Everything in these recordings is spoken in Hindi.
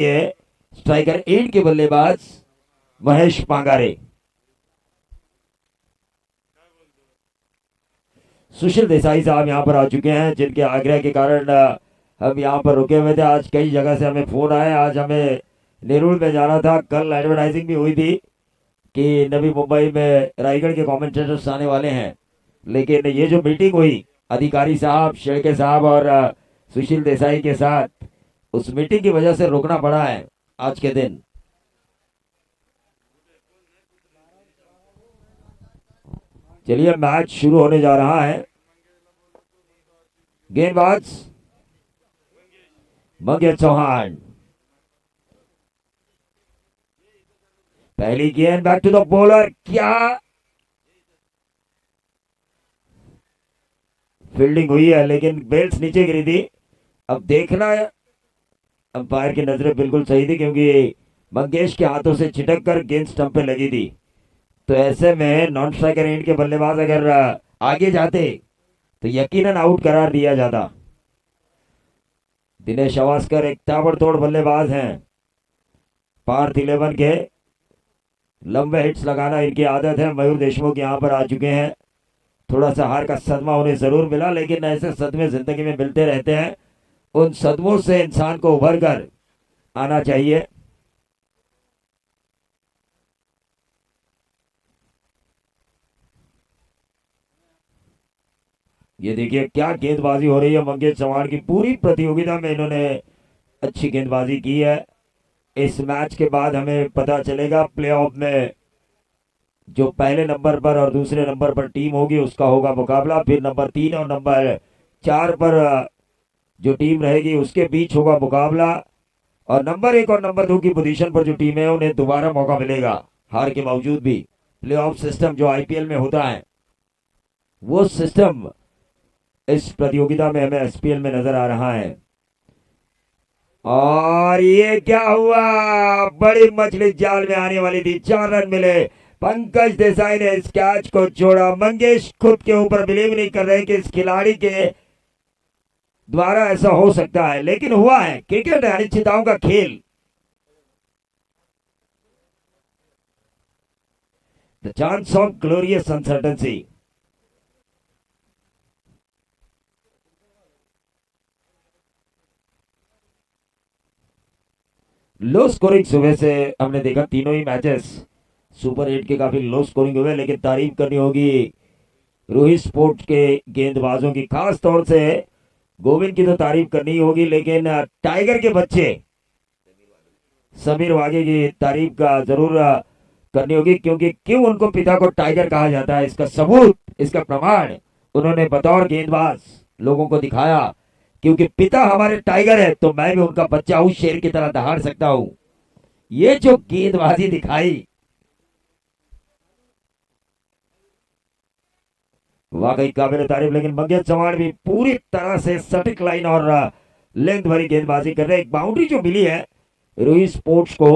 ये स्ट्राइकर 8 के बल्लेबाज महेश पांगारे। सुशील देसाई साहब यहाँ पर आ चुके हैं, जिनके आग्रह के कारण हम यहाँ पर रुके हुए थे। आज कई जगह से हमें फोन आए, आज हमें नेरुल में जाना था। कल एडवर्टाइजिंग भी हुई थी कि नवी मुंबई में रायगढ़ के कमेंटेटर्स आने वाले हैं, लेकिन ये जो मीटिंग हुई अधिकारी साहब, शेड़के साहब और सुशील देसाई के साथ, उस मीटिंग की वजह से रुकना पड़ा है आज के दिन। चलिए मैच शुरू होने जा रहा है। गेंदबाज मंगेश चौहान, पहली गेंद बैक टू द बॉलर, क्या फील्डिंग हुई है, लेकिन बेल्स नीचे गिरी थी। अब देखना है, अंपायर की नजरें बिल्कुल सही थी क्योंकि मंगेश के हाथों से छिटक कर गेंद स्टंप पे लगी थी। तो ऐसे में नॉन स्ट्राइकर एंड के बल्लेबाज अगर आगे जाते तो यकीनन आउट करार दिया जाता। दिनेश अवास्कर एक ताबड़तोड़ बल्लेबाज हैं, पार्थ 11 के लंबे हिट्स लगाना इनकी आदत है। मयूर देशमुख यहाँ पर आ चुके हैं। थोड़ा सा हार का सदमा उन्हें जरूर मिला, लेकिन ऐसे सदमे जिंदगी में मिलते रहते हैं। उन सदमों से इंसान को उभर कर आना चाहिए। ये देखिए क्या गेंदबाजी हो रही है मंगेश चौहान की। पूरी प्रतियोगिता में इन्होंने अच्छी गेंदबाजी की है। इस मैच के बाद हमें पता चलेगा प्लेऑफ में जो पहले नंबर पर और दूसरे नंबर पर टीम होगी उसका होगा मुकाबला। फिर नंबर 3 और नंबर 4 पर जो टीम रहेगी उसके बीच होगा मुकाबला। और नंबर 1 और नंबर 2 की पोजीशन पर जो टीम है उन्हें दोबारा मौका मिलेगा हार के बावजूद भी। प्लेऑफ सिस्टम जो आईपीएल में होता है वो सिस्टम इस प्रतियोगिता में हमें एसपीएल में नजर आ रहा है। और ये क्या हुआ, बड़ी मछली जाल में आने वाली थी। 4 रन मिले। पंकज देसाई ने इस कैच को छोड़ा। मंगेश खुद के ऊपर बिलीव नहीं कर रहे कि इस खिलाड़ी के द्वारा ऐसा हो सकता है, लेकिन हुआ है। क्रिकेट है अनिश्चितताओं का खेल। The chance of glorious uncertainty. Low scoring सुबह से हमने देखा, तीनों ही मैचेस सुपर 8 के काफी लो स्कोरिंग हुए, लेकिन तारीफ करनी होगी रोहित स्पोर्ट के गेंदबाजों की, खास तौर से गोविंद की तो तारीफ करनी ही होगी, लेकिन टाइगर के बच्चे समीर वागे की तारीफ का जरूर करनी होगी। क्योंकि क्यों उनको पिता को टाइगर कहा जाता है, इसका सबूत, इसका प्रमाण उन्होंने बतौर गेंदबाज लोगों को दिखाया। क्योंकि पिता हमारे टाइगर है तो मैं भी उनका बच्चा हूं, शेर की तरह दहाड़ सकता हूं। ये जो गेंदबाजी दिखाई, वाकई काबिल तारीफ। लेकिन मंगेश चौहान भी पूरी तरह से सटीक लाइन और लेंथ भरी गेंदबाजी कर रहे हैं। एक बाउंड्री जो मिली है रोहित स्पोर्ट्स को,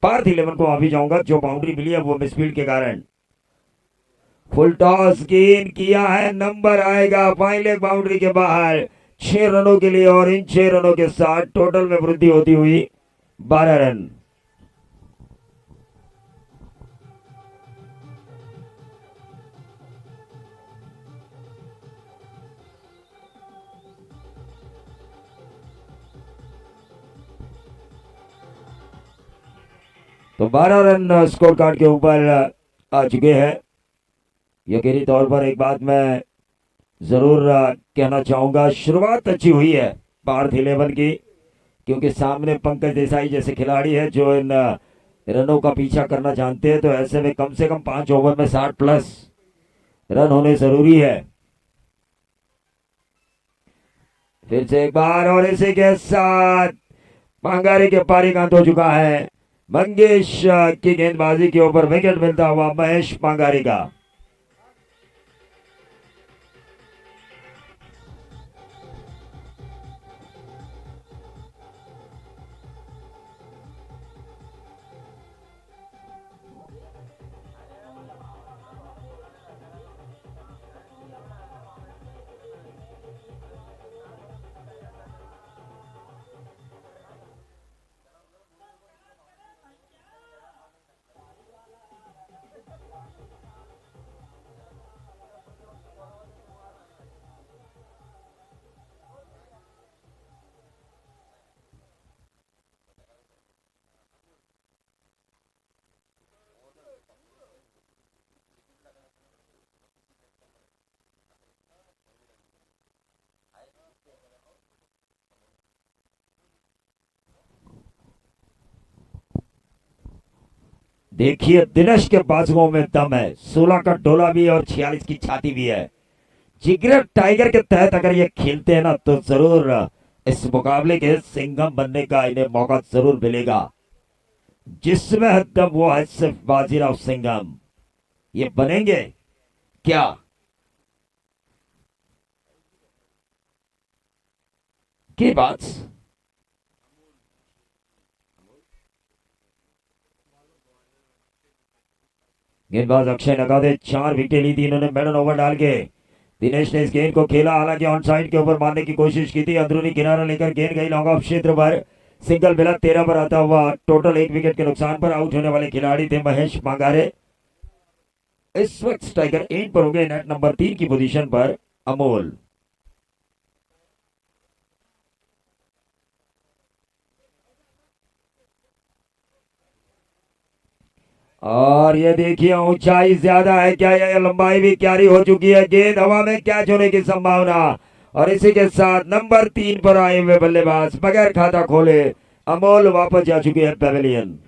पार्थ 11 को अभी जाऊंगा, जो बाउंड्री मिली है वो मिसफील्ड के कारण। फुल टॉस गेंद किया है, नंबर आएगा फाइन लेग बाउंड्री के बाहर 6 रनों के लिए। और इन 6 रनों के साथ टोटल में वृद्धि होती हुई 12 रन। तो 12 रन स्कोर कार्ड के ऊपर आ चुके हैं। यकीनी तौर पर एक बात मैं जरूर कहना चाहूंगा, शुरुआत अच्छी हुई है पार्थ 11 की। क्योंकि सामने पंकज देसाई जैसे खिलाड़ी है जो इन रनों का पीछा करना जानते हैं। तो ऐसे में कम से कम 5 ओवर में 60+ रन होने जरूरी है। फिर से एक बार, और इसी के साथ पंगारी के पारी का अंत हो चुका है। मंगेश की गेंदबाजी के ऊपर विकेट मिलता हुआ महेश पंगारी का। देखिए दिनेश के बाजुओं में दम है, 16 का डोला भी और 46 की छाती भी है। जिगर टाइगर के तहत अगर ये खेलते हैं ना तो जरूर इस मुकाबले के सिंघम बनने का इन्हें मौका जरूर मिलेगा। जिसमें है दम वो है सिर्फ बाजीराव सिंघम। ये बनेंगे क्या? की बात। गेंदबाज अक्षय नगादे 4 विकेट ली थी इन्होंने मिडल ओवर डाल के। दिनेश ने इस गेंद को खेला, हालांकि ऑन साइड के ऊपर मारने की कोशिश की थी, अंदरूनी किनारा लेकर गेंद गई लॉन्ग ऑफ क्षेत्र पर। सिंगल मिला 13 पर आता हुआ, टोटल 1 विकेट के नुकसान पर आउट होने वाले खिलाड़ी थे महेश मांगारे। इस वक्त स्ट्राइकर 8 पर हो गए, नेट नंबर 3 की पोजीशन पर अमोल। और ये देखिए ऊंचाई ज्यादा है क्या, ये लंबाई भी क्यारी हो चुकी है, गेंद हवा में कैच होने की संभावना। और इसी के साथ नंबर 3 पर आए हुए बल्लेबाज बगैर खाता खोले अमोल वापस जा चुके हैं पेविलियन।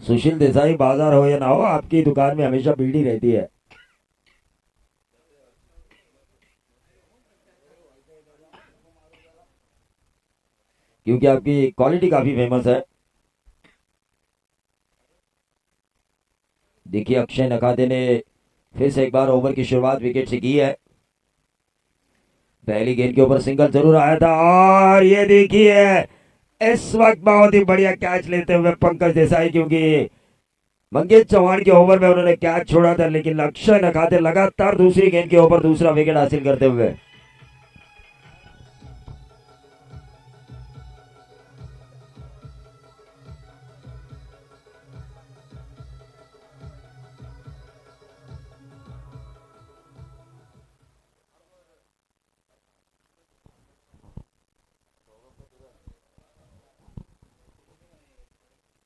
सुशील देसाई, बाजार हो या ना हो आपकी दुकान में हमेशा भीड़ ही रहती है, क्योंकि आपकी क्वालिटी काफी फेमस है। देखिए अक्षय नकादे ने फिर से एक बार ओवर की शुरुआत विकेट से की है। पहली गेंद के ऊपर सिंगल जरूर आया था, और ये देखिए इस वक्त बहुत ही बढ़िया कैच लेते हुए पंकज देसाई, क्योंकि मंगेश चौहान के ओवर में उन्होंने कैच छोड़ा था, लेकिन अक्षय नकादे लगातार दूसरी गेंद के ऊपर दूसरा विकेट हासिल करते हुए।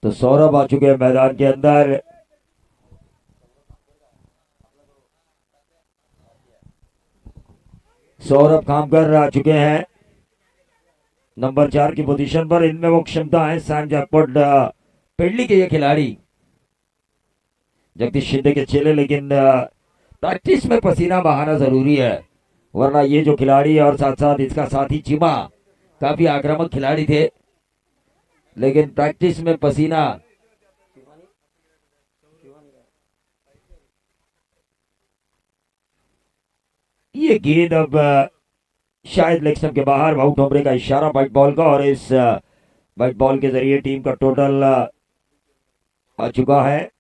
तो सौरभ आ चुके हैं मैदान के अंदर। सौरभ खामकर आ चुके हैं नंबर 4 की पोजीशन पर। इनमें वो क्षमता है सैम जैकपॉट पिंडली के ये खिलाड़ी जगदीश शिंदे के चेले, लेकिन प्रैक्टिस में पसीना बहाना जरूरी है, वरना ये जो खिलाड़ी और साथ साथ इसका साथी चीमा काफी आक्रामक खिलाड़ी थे, लेकिन प्रैक्टिस में पसीना। ये गेंद अब शायद लेग स्टंप के बाहर, आउट होने का इशारा व्हाइट बॉल का, और इस व्हाइट बॉल के जरिए टीम का टोटल आ चुका है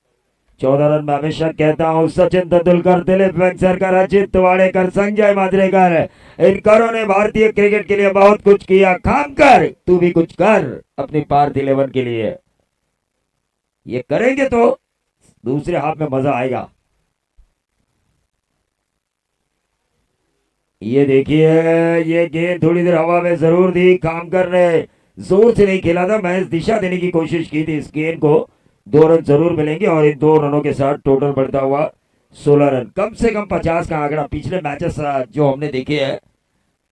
14 रन। मैं हमेशा कहता हूं सचिन तेंदुलकर, दिलीप वेंगसरकर, अजित तिवाड़ेकर, संजय मांजरेकर, इन करों ने भारतीय क्रिकेट के लिए बहुत कुछ किया। काम कर, तू भी कुछ कर अपनी पार्थ 11 के लिए। ये करेंगे तो दूसरे हाथ में मजा आएगा। ये देखिए ये गेंद थोड़ी देर हवा में जरूर थी, कामकर ने जोर से नहीं खेला था, महज दिशा देने की कोशिश की थी। इस गेंद को 2 रन जरूर मिलेंगे, और इन 2 रनों के साथ टोटल बढ़ता हुआ 16 रन। कम से कम 50 का आंकड़ा पिछले मैचेस जो हमने देखे हैं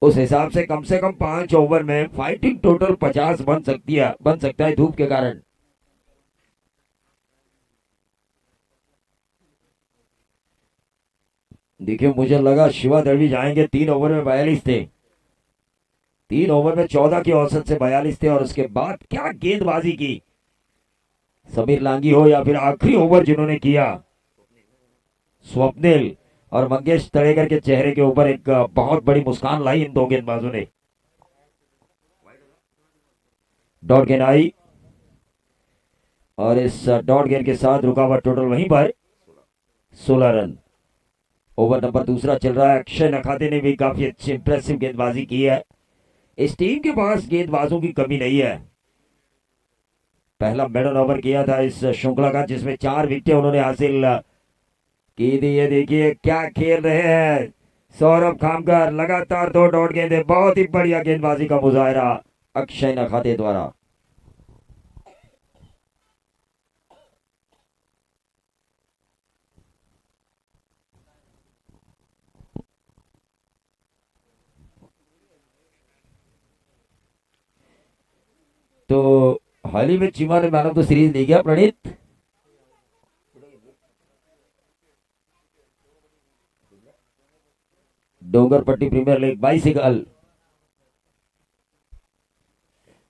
उस हिसाब से कम 5 ओवर में फाइटिंग टोटल 50 बन सकता है धूप के कारण। देखिए मुझे लगा शिवा दड़वी जाएंगे, 3 ओवर में 42 थे, 3 ओवर में 14 की औसत से 42 थे, और उसके बाद क्या गेंदबाजी की समीर लांगी हो या फिर आखिरी ओवर जिन्होंने किया स्वप्निल और मंगेश तड़ेकर के चेहरे के ऊपर एक बहुत बड़ी मुस्कान लाई इन 2 गेंदबाजों ने। डॉट गेंद आई, और इस डॉट गेंद के साथ रुका हुआ टोटल वहीं पर 16 रन। ओवर नंबर दूसरा चल रहा है। अक्षय नखाते ने भी काफी अच्छी इंप्रेसिव गेंदबाजी की है। इस टीम के पास गेंदबाजों की कमी नहीं है। पहला मेडल ओवर किया था इस श्रृंखला का, जिसमें 4 विकेटें उन्होंने हासिल की थी। ये देखिए क्या खेल रहे हैं सौरभ खामकर, लगातार 2 डॉट गेंदें, बहुत ही बढ़िया गेंदबाजी का मुजाहरा अक्षय नखाते द्वारा। तो हाल ही में चीमा ने मैन ऑफ द सीरीज ले गया प्रणीत। डोंगरपट्टी प्रीमियर लीग बाइसिकल,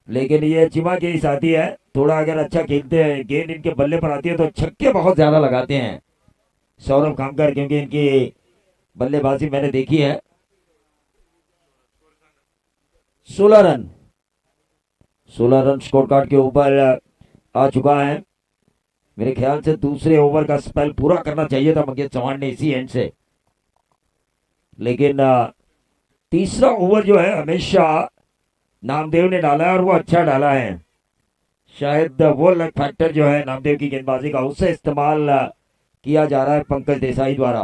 लेकिन ये चिमा के ही साथी है, थोड़ा अगर अच्छा खेलते हैं, गेंद इनके बल्ले पर आती है तो छक्के बहुत ज्यादा लगाते हैं सौरभ खामकर, क्योंकि इनकी बल्लेबाजी मैंने देखी है। 16 रन, 16 रन स्कोर कार्ड के ऊपर आ चुका है। मेरे ख्याल से दूसरे ओवर का स्पेल पूरा करना चाहिए था मंगेश चौहान ने इसी एंड से, लेकिन तीसरा ओवर जो है हमेशा नामदेव ने डाला है और वो अच्छा डाला है। शायद वो लक फैक्टर जो है नामदेव की गेंदबाजी का, उससे इस्तेमाल किया जा रहा है पंकज देसाई द्वारा।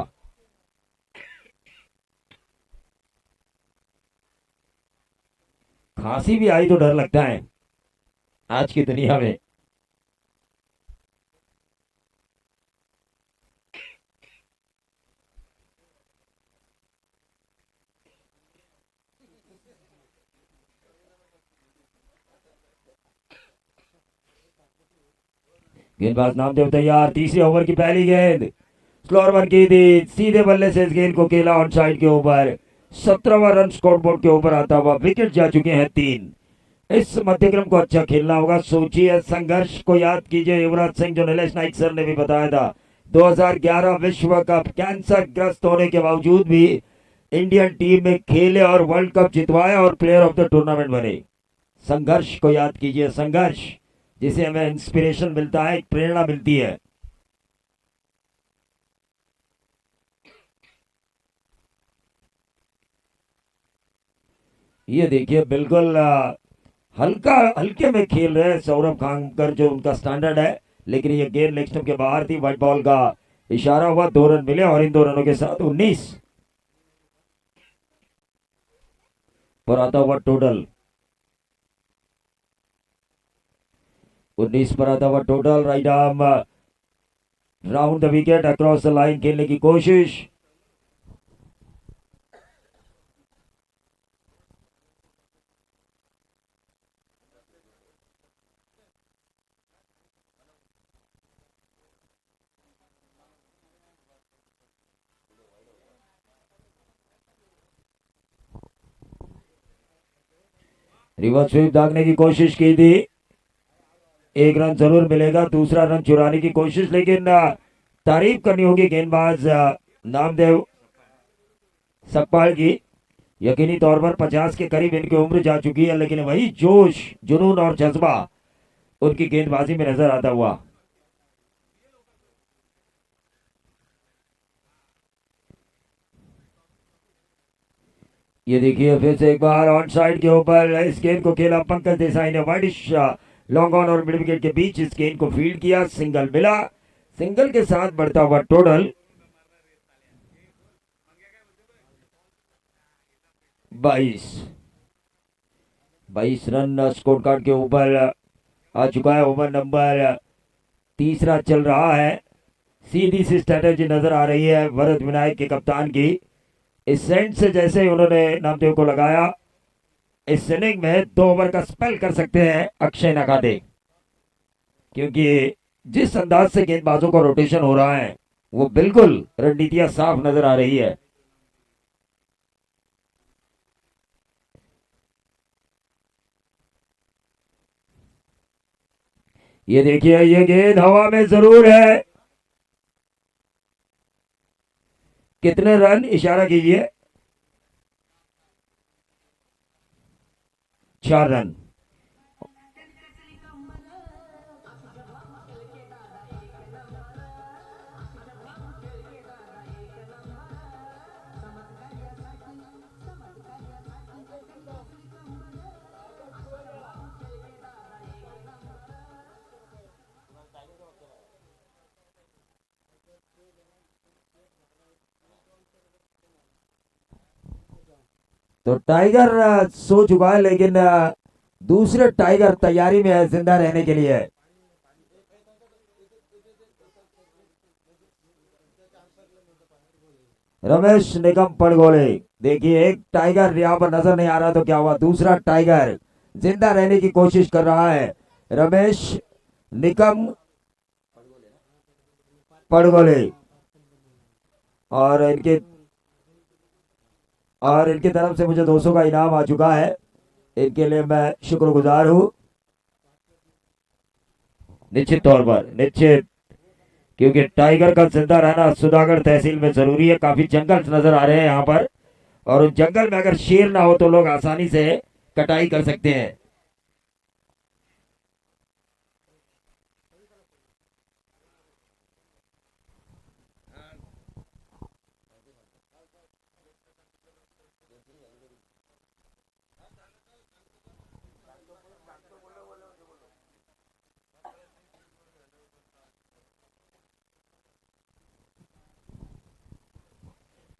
खांसी भी आई तो डर लगता है आज की दुनिया में। गेंदबाज नामदेव तैयार, तीसरे ओवर की पहली गेंद स्लोअर वन की थी, सीधे बल्ले से इस गेंद को खेला ऑन साइड के ऊपर। 17वां रन स्कोर बोर्ड के ऊपर आता हुआ, विकेट जा चुके हैं 3। इस मध्यक्रम को अच्छा खेलना होगा। सोचिए, संघर्ष को याद कीजिए, युवराज सिंह जो नीलेश नाइक सर ने भी बताया था, 2011 विश्व कप कैंसर ग्रस्त होने के बावजूद भी इंडियन टीम में खेले और वर्ल्ड कप जितवाया और प्लेयर ऑफ द टूर्नामेंट बने। संघर्ष को याद कीजिए, संघर्ष जिसे हमें इंस्पिरेशन मिलता है, एक प्रेरणा मिलती है। ये देखिए बिल्कुल हल्का हल्के में खेल रहे हैं सौरभ खानकर, जो उनका स्टैंडर्ड है, लेकिन ये गेंद लेग स्टंप के बाहर थी। व्हाइट बॉल का इशारा हुआ, 2 रन मिले और इन 2 रनों के साथ 19 पर आता हुआ टोटल, 19 पर आता हुआ total. Right arm round the wicket, across the line खेलने की कोशिश। रिवर्स स्वीप दागने की कोशिश की थी, 1 रन जरूर मिलेगा, दूसरा रन चुराने की कोशिश, लेकिन तारीफ करनी होगी गेंदबाज नामदेव सकपाल की। यकीनी तौर पर 50 के करीब इनकी उम्र जा चुकी है, लेकिन वही जोश, जुनून और जज्बा उनकी गेंदबाजी में नजर आता हुआ। ये देखिए फिर से एक बार ऑन साइड के ऊपर इस गेंद को खेला पंकज देसाई ने, वाइडिश लॉन्ग ऑन और मिड विकेट के बीच इस गेंद को फील्ड किया, सिंगल मिला। सिंगल के साथ बढ़ता हुआ टोटल 22 रन स्कोर कार्ड के ऊपर आ चुका है। ओवर नंबर तीसरा चल रहा है। सीधी सी स्ट्रेटेजी नजर आ रही है भरत विनायक के कप्तान की। इस सेंट से जैसे ही उन्होंने नामदेव को लगाया, इस इनिंग में 2 ओवर का स्पेल कर सकते हैं अक्षय नखाते, क्योंकि जिस अंदाज से गेंदबाजों का रोटेशन हो रहा है वो बिल्कुल रणनीतियां साफ नजर आ रही है। ये देखिए, ये गेंद हवा में जरूर है। कितने रन इशारा कीजिए? 4 रन। तो टाइगर सो चुका है, लेकिन दूसरे टाइगर तैयारी में है जिंदा रहने के लिए। रमेश निकम पड़गोले, देखिए एक टाइगर यहाँ पर नजर नहीं आ रहा तो क्या हुआ, दूसरा टाइगर जिंदा रहने की कोशिश कर रहा है। रमेश निकम पड़गोले, और इनकी तरफ से मुझे 200 का इनाम आ चुका है, इनके लिए मैं शुक्रगुजार हूं। निश्चित तौर पर, निश्चित, क्योंकि टाइगर का जिंदा रहना सुधागढ़ तहसील में जरूरी है। काफी जंगल नजर आ रहे हैं यहाँ पर, और उस जंगल में अगर शेर ना हो तो लोग आसानी से कटाई कर सकते हैं।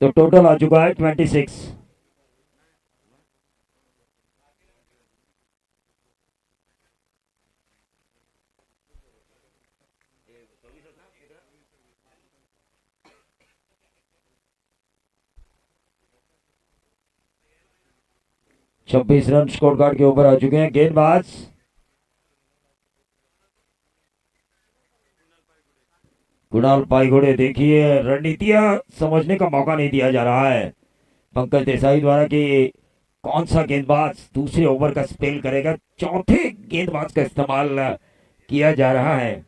तो टोटल आ चुका है 26। छब्बीस रन स्कोर कार्ड के ऊपर आ चुके हैं। गेंदबाज कुणाल पाईघोड़े, देखिए रणनीतियां समझने का मौका नहीं दिया जा रहा है पंकज देसाई द्वारा कि कौन सा गेंदबाज दूसरे ओवर का स्पेल करेगा। चौथे गेंदबाज का इस्तेमाल किया जा रहा है।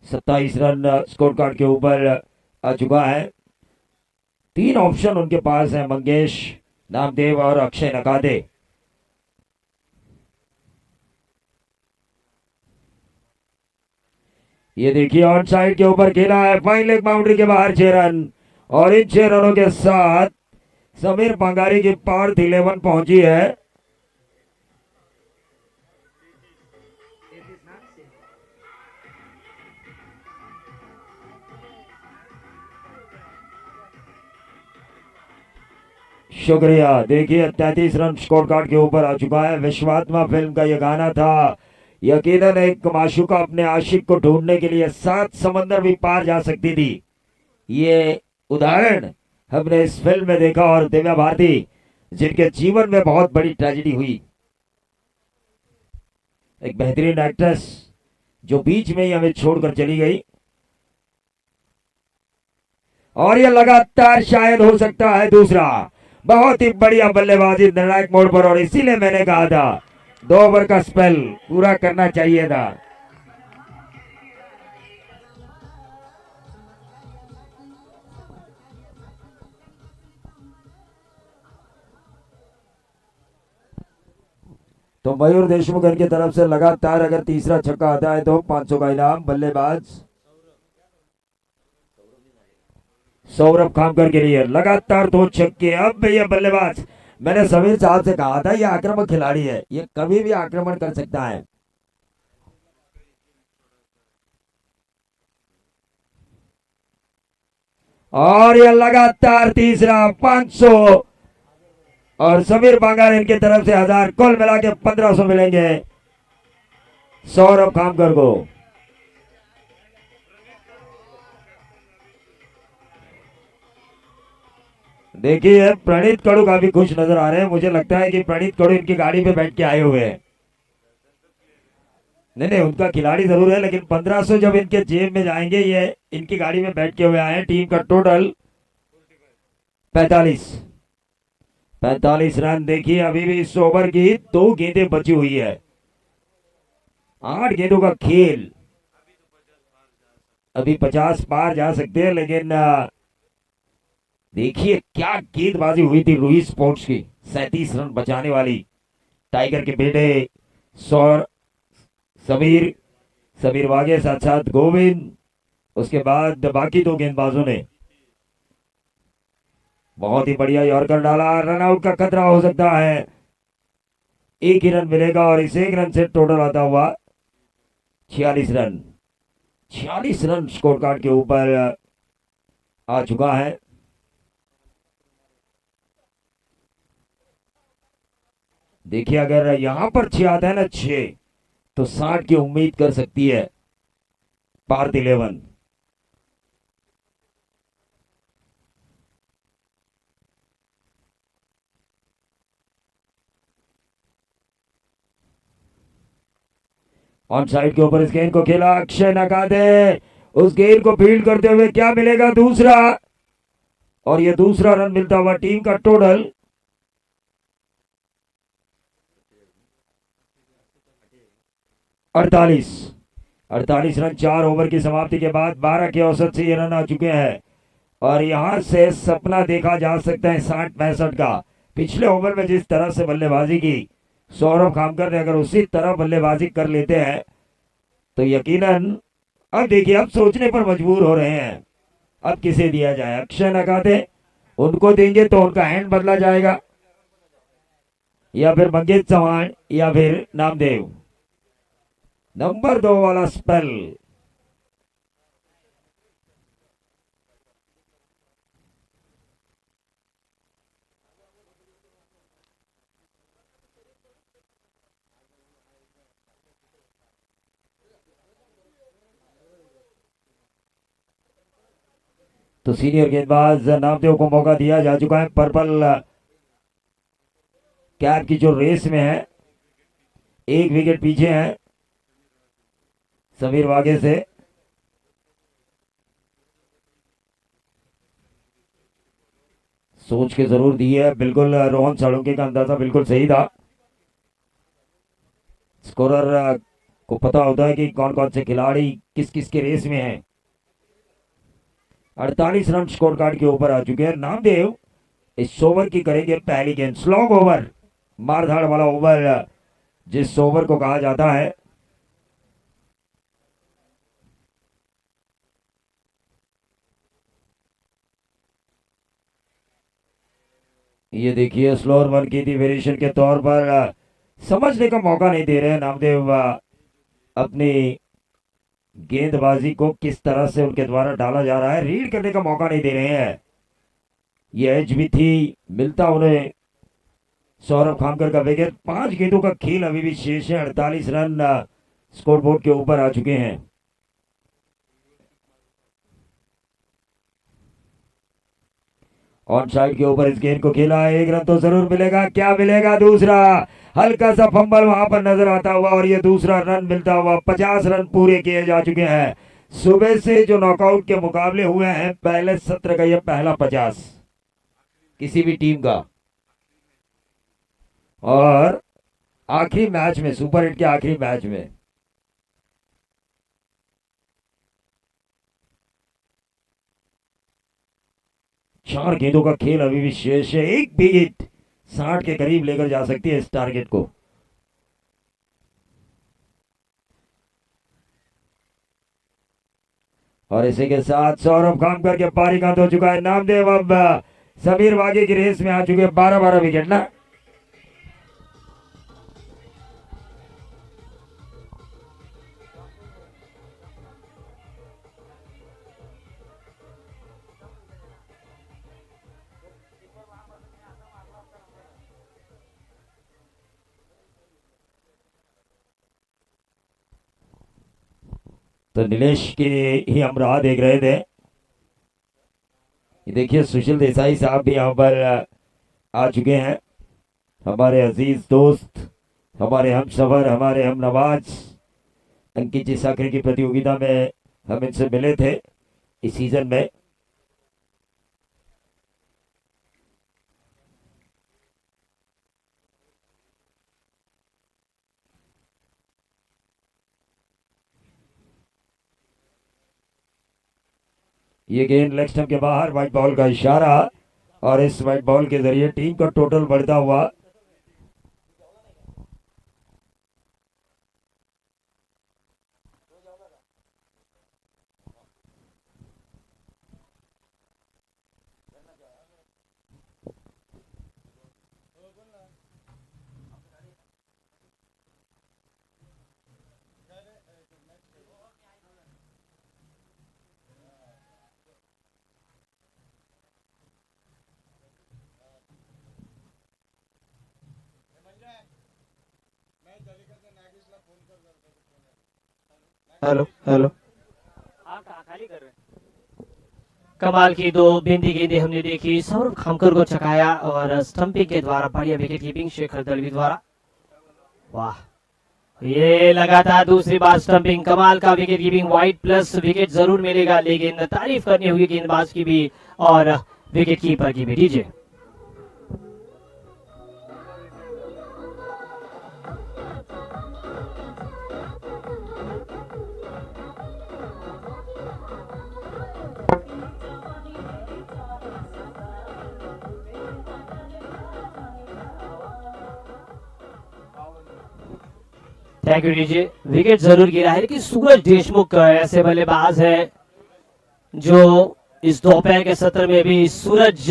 सत्ताईस रन स्कोर कार्ड के ऊपर आ चुका है। तीन ऑप्शन उनके पास है, मंगेश नामदेव और अक्षय नकादे। ये देखिए ऑन साइड के ऊपर खेला है, फाइन लेग बाउंड्री के बाहर 6 रन, और इन 6 रनों के साथ समीर पंगारी की पार्थ 11 पहुंची है। शुक्रिया। देखिए 33 रन स्कोर कार्ड के ऊपर आ चुका है। विश्वात्मा फिल्म का यह गाना था, यकीनन एक माशूका अपने आशिक को ढूंढने के लिए 7 समंदर भी पार जा सकती थी। ये उदाहरण हमने इस फिल्म में देखा, और दिव्या भारती जिनके जीवन में बहुत बड़ी ट्रेजेडी हुई, एक बेहतरीन एक्ट्रेस जो बीच में ही हमें छोड़कर चली गई, और यह लगातार शायद हो सकता है दूसरा। बहुत ही बढ़िया बल्लेबाजी निर्णायक मोड़ पर, और इसीलिए मैंने कहा था 2 ओवर का स्पेल पूरा करना चाहिए था। तो मयूर देशमुख इनकी तरफ से लगातार अगर तीसरा छक्का आता है तो 500 का इनाम। बल्लेबाज सौरभ खामकर के लिए लगातार 2 छक्के। अब भैया बल्लेबाज, मैंने समीर साहब से कहा था यह आक्रामक खिलाड़ी है, ये कभी भी आक्रमण कर सकता है। और यह लगातार तीसरा 500, और समीर बांगार इनकी तरफ से 1000, कुल मिला के 1500 मिलेंगे सौरभ खामकर को। देखिए प्रणीत कड़ू काफी खुश नजर आ रहे हैं। मुझे लगता है कि प्रणीत कड़ू इनकी गाड़ी पे बैठ के आए हुए हैं। नहीं नहीं, उनका खिलाड़ी जरूर है, लेकिन 1500 जब इनके जेब में जाएंगे, ये इनकी गाड़ी में बैठ के हुए आए हैं। टीम का टोटल 45 रन। देखिए अभी भी इस ओवर की 2 गेंदें बची हुई है, 8 गेंदों का खेल। अभी 50 पार जा सकते हैं, लेकिन देखिए क्या गेंदबाजी हुई थी रूही स्पोर्ट्स की, 37 रन बचाने वाली। टाइगर के बेटे सौर समीर समीर वागे, साथ साथ गोविंद, उसके बाद बाकी 2 गेंदबाजों ने बहुत ही बढ़िया यॉर्कर डाला। रनआउट का खतरा हो सकता है, 1 ही रन मिलेगा, और इस 1 रन से टोटल आता हुआ 46 रन, 46 रन स्कोर कार्ड के ऊपर आ चुका है। देखिए अगर यहां पर 6 आता है ना, 6, तो 60 की उम्मीद कर सकती है पार्थ 11। ऑन साइड के ऊपर इस गेंद को खेला अक्षय नकादे, उस गेंद को फील्ड करते हुए क्या मिलेगा, दूसरा, और ये दूसरा रन मिलता हुआ टीम का टोटल 48। 48 रन 4 ओवर की समाप्ति के बाद 12 के औसत से ये रन आ चुके हैं। और यहां से सपना देखा जा सकता है 60-65 का। पिछले ओवर में जिस तरह से बल्लेबाजी की सौरभ खामकर ने, अगर उसी तरह बल्लेबाजी कर लेते हैं तो यकीनन, अब देखिए अब सोचने पर मजबूर हो रहे हैं, अब किसे दिया जाए। अक्षय नकाते, उनको देंगे तो उनका हैंड बदला जाएगा, या फिर मंगेश चौहान, या फिर नामदेव। नंबर 2 वाला स्पेल। तो सीनियर गेंदबाज नामदेव को मौका दिया जा चुका है। पर्पल कैप की जो रेस में है, 1 विकेट पीछे है समीर वागे से। सोच के जरूर दी है, बिल्कुल रोहन साळुंके का अंदाजा बिल्कुल सही था। स्कोरर को पता होता है कि कौन कौन से खिलाड़ी किस किस के रेस में हैं। 48 रन स्कोर कार्ड के ऊपर आ चुके हैं। नामदेव इस ओवर की करेंगे पहली गेंद, स्लॉग ओवर, मारधाड़ वाला ओवर जिस ओवर को कहा जाता है। ये देखिए स्लोअर वन की थी वेरिएशन के तौर पर, समझने का मौका नहीं दे रहे हैं नामदेव अपनी गेंदबाजी को किस तरह से उनके द्वारा डाला जा रहा है, रीड करने का मौका नहीं दे रहे हैं। ये एज भी थी, मिलता उन्हें सौरभ खामकर का विकेट। 5 गेंदों का खेल अभी भी शेष है। 48 रन स्कोर बोर्ड के ऊपर आ चुके हैं। ऑन साइड के ऊपर इस गेंद को खेला है, 1 रन तो जरूर मिलेगा, क्या मिलेगा, दूसरा, हल्का सा फंबल वहां पर नजर आता हुआ, और ये दूसरा रन मिलता हुआ। 50 रन पूरे किए जा चुके हैं। सुबह से जो नॉकआउट के मुकाबले हुए हैं, पहले सत्र का ये पहला 50 किसी भी टीम का। और आखिरी मैच में, सुपर हिट के आखिरी मैच में, चार गेंदों का खेल अभी भी शेष है। एक भी हिट 60 के करीब लेकर जा सकती है इस टारगेट को। और इसी के साथ सौरभ खामकर के पारी का हो चुका है। नामदेव अब समीर वागे की रेस में आ चुके हैं। 12-12 विकेट ना। तो नीलेश की ही हम राह देख रहे थे। ये देखिए सुशील देसाई साहब भी यहाँ पर आ चुके हैं, हमारे अजीज दोस्त, हमारे हम सफर, हमारे हम नवाज। अंकित जी साखरे की प्रतियोगिता में हम इनसे मिले थे इस सीजन में। ये गेंद लेग स्टंप के बाहर, व्हाइट बॉल का इशारा, और इस व्हाइट बॉल के जरिए टीम का टोटल बढ़ता हुआ। Hello hello. आप कहाँ खाली कर रहे हैं? कमाल की दो बिंदी गेंदें हमने देखी, सौरभ खामकर को चकाया और स्टंपिंग के द्वारा बढ़िया विकेट कीपिंग शेखर दलवी द्वारा। वाह, ये लगातार दूसरी बार स्टंपिंग, कमाल का wicket keeping, wide plus wicket जरूर मिलेगा, लेकिन तारीफ करनी होगी गेंदबाज की भी और विकेट कीपर की भी। DJ thank you DJ. Wicket जरूर गिरा है, लेकिन सूरज देशमुख ऐसे बल्लेबाज है जो इस दोपहर के सत्र में भी सूरज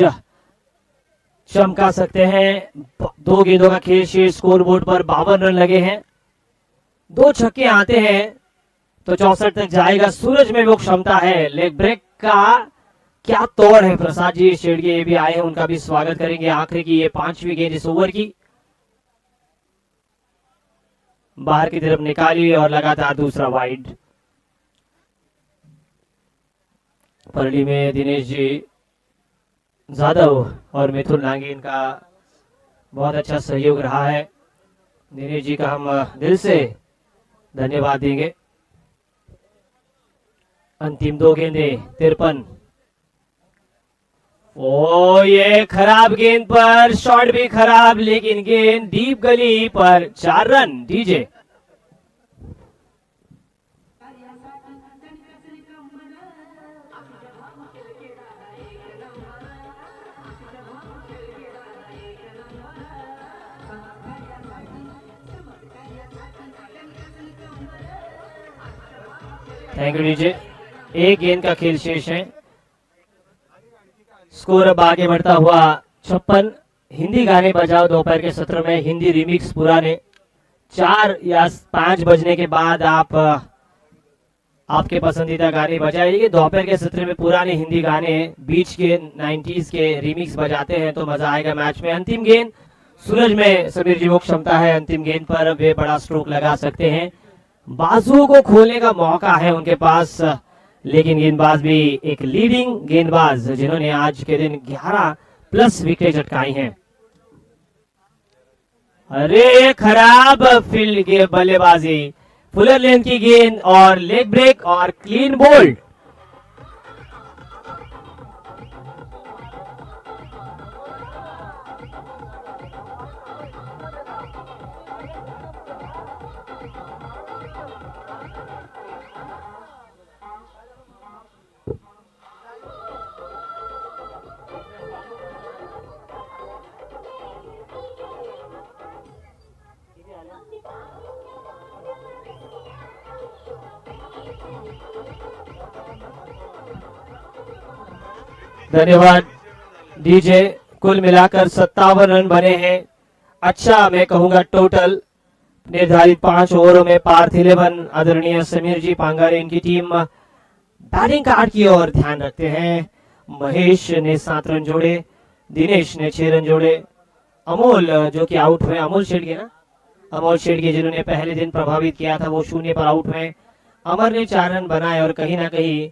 चमका सकते हैं। दो गेंदों का खेल शेष, स्कोर बोर्ड पर 52 रन लगे हैं। दो छक्के आते हैं तो 64 तक जाएगा। सूरज में वो क्षमता है। लेग ब्रेक का क्या तोड़ है। प्रसाद जी शेड़गे ये भी आए हैं, उनका भी स्वागत करेंगे। आखिरी की ये 5वीं गेंद इस ओवर की, बाहर की तरफ निकाली और लगातार दूसरा वाइड। परली में दिनेश जी जाधव और मिथुन नांगीन का बहुत अच्छा सहयोग रहा है। दिनेश जी का हम दिल से धन्यवाद देंगे। अंतिम दो गेंदे 53। ओ ये खराब गेंद पर शॉट भी खराब, लेकिन गेंद डीप गली पर 4 run. DJ thank you DJ. एक गेंद का खेल शेष है। स्कोर अब आगे बढ़ता हुआ 56। हिंदी गाने बजाओ दोपहर के सत्र में, हिंदी रिमिक्स पुराने 4 या 5 बजने के बाद आप आपके पसंदीदा गाने बजाइए। दोपहर के सत्र में पुराने हिंदी गाने बीच के 90s के रिमिक्स बजाते हैं तो मजा आएगा मैच में। अंतिम गेंद सूरज में समीर जी वो क्षमता है, अंतिम गेंद पर वे बड़ा स्ट्रोक लगा सकते हैं। बाजुओं को खोलने का मौका है उनके पास, लेकिन गेंदबाज भी एक लीडिंग गेंदबाज जिन्होंने आज के दिन 11+ विकेट चटकाई हैं। अरे खराब फील्ड के बल्लेबाजी, फुलर लेंथ की गेंद और लेग ब्रेक और क्लीन बोल्ड। धन्यवाद डीजे। कुल मिलाकर 57 रन बने हैं। अच्छा मैं कहूंगा टोटल निर्धारित 5 ओवरों में पार्थ 11 आदरणीय समीर जी पांगारे इनकी टीम बैटिंग कार्ड की ओर ध्यान रखते हैं। महेश ने 7 रन जोड़े, दिनेश ने 6 रन जोड़े, अमोल जो कि आउट हुए, अमोल शेड़गे ना, अमोल शेड़गे जिन्होंने पहले दिन प्रभावित किया था वो 0 पर आउट हुए। अमर ने 4 रन बनाए और कहीं ना कहीं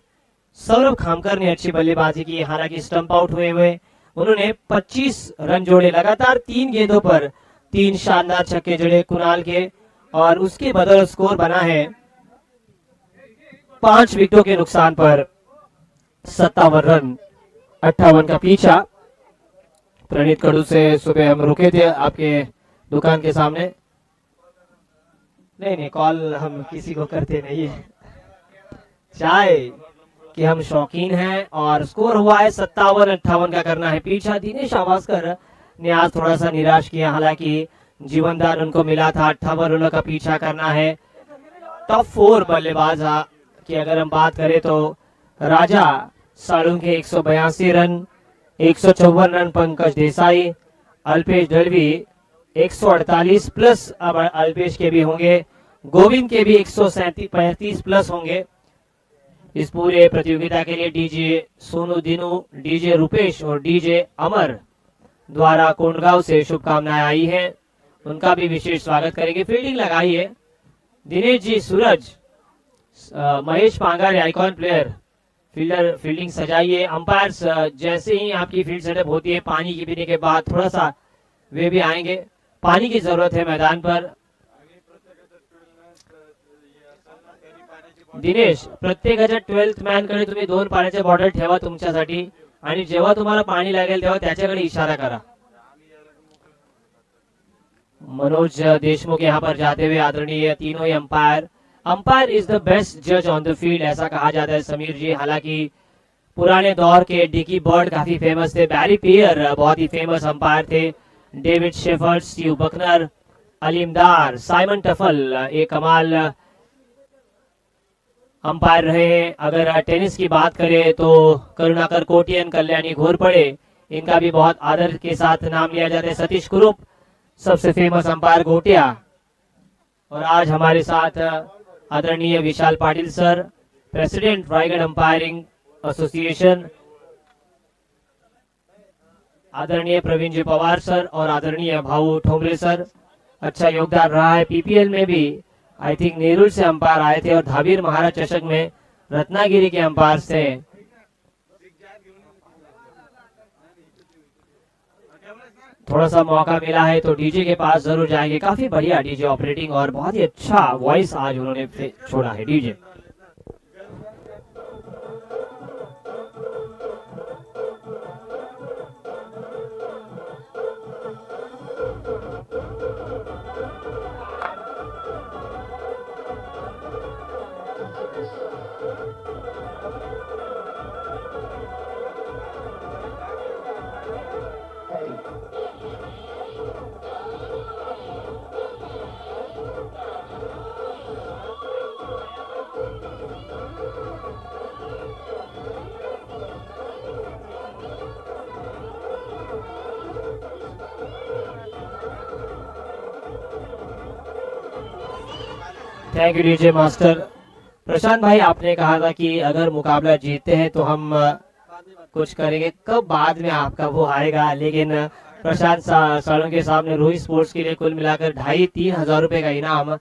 सौरभ खामकर ने अच्छी बल्लेबाजी की, हालांकि स्टंप आउट हुए उन्होंने 25 रन जोड़े। लगातार 3 गेंदों पर 3 शानदार छक्के जड़े कुणाल के और उसके बदौलत स्कोर बना है 5 विकेटों के नुकसान पर 57 रन। 58 का पीछा। प्रणीत कड़ू से सुबह हम रुके थे आपके दुकान के सामने। नहीं कॉल हम किसी को करते नहीं है, चाय कि हम शौकीन हैं। और स्कोर हुआ है 57-58 का करना है पीछा। दिनेश आवासकर ने आज थोड़ा सा निराश किया, हालांकि जीवनदान उनको मिला था। 58 रनों का पीछा करना है। टॉप 4 बल्लेबाज की अगर हम बात करें तो Raja Salunkhe 182 run, 154 run Pankaj Desai, Alpesh Dalvi 148 plus, अब अल्पेश के भी होंगे, गोविंद के भी 135 प्लस होंगे। इस पूरे प्रतियोगिता के लिए डीजे सोनू दिनू, डीजे रुपेश और डीजे अमर द्वारा कोंडगांव से शुभकामनाएं आई हैं, उनका भी विशेष स्वागत करेंगे। फील्डिंग लगाई है Dinesh ji Suraj Mahesh Pangare icon player, fielder fielding सजाइए। अंपायर्स जैसे ही आपकी फील्ड सेटअप होती है पानी की पीने के बाद थोड़ा सा वे भी आएंगे, पानी की जरूरत है मैदान पर। दिनेश, प्रत्येकाच्या 12th मॅन कडे तुम्ही 2 पाण्याचे बॉटल ठेवा तुमच्यासाठी, आणि जेव्हा तुम्हाला पाणी लागेल तेव्हा त्याच्याकडे इशारा करा। मनोज देशमुख यहाँ पर जाते हुए, आदरणीय तीनों ही umpire. Umpire is the best जज ऑन द फील्ड ऐसा कहा जाता है समीर जी। हालांकि पुराने दौर के डिकी बर्ड काफी फेमस थे, बैरी पियर बहुत ही फेमस अंपायर थे, David Shepherd, Steve Bucknor, Aleem Dar, Simon Taufel एक कमाल अंपायर रहे हैं। अगर टेनिस की बात करें तो करुणाकर कोटियन, कल्याणी घोरपड़े, इनका भी बहुत आदर के साथ नाम लिया जाता है। सतीश कुरूप सबसे फेमस अंपायर गोटिया। और आज हमारे साथ आदरणीय Vishal Patil sir, president Raigad umpiring association, आदरणीय प्रवीण जी पवार सर और आदरणीय भाऊ ठोंबरे सर। अच्छा योगदान रहा है पीपीएल में भी। आई थिंक नेरुल से अंपायर आए थे और धाबीर महाराज चषक में रत्नागिरी के अंपायर थे। थोड़ा सा मौका मिला है तो डीजे के पास जरूर जाएंगे। काफी बढ़िया डीजे ऑपरेटिंग और बहुत ही अच्छा वॉइस आज उन्होंने छोड़ा है DJ. Thank you DJ master. Prashant भाई, आपने कहा था कि अगर मुकाबला जीतते हैं तो हम कुछ करेंगे, कब बाद में आपका वो आएगा। लेकिन प्रशांत साळुंखे साहब ने रूही स्पोर्ट्स के लिए कुल मिलाकर 2,500-3 हजार रुपए का इनाम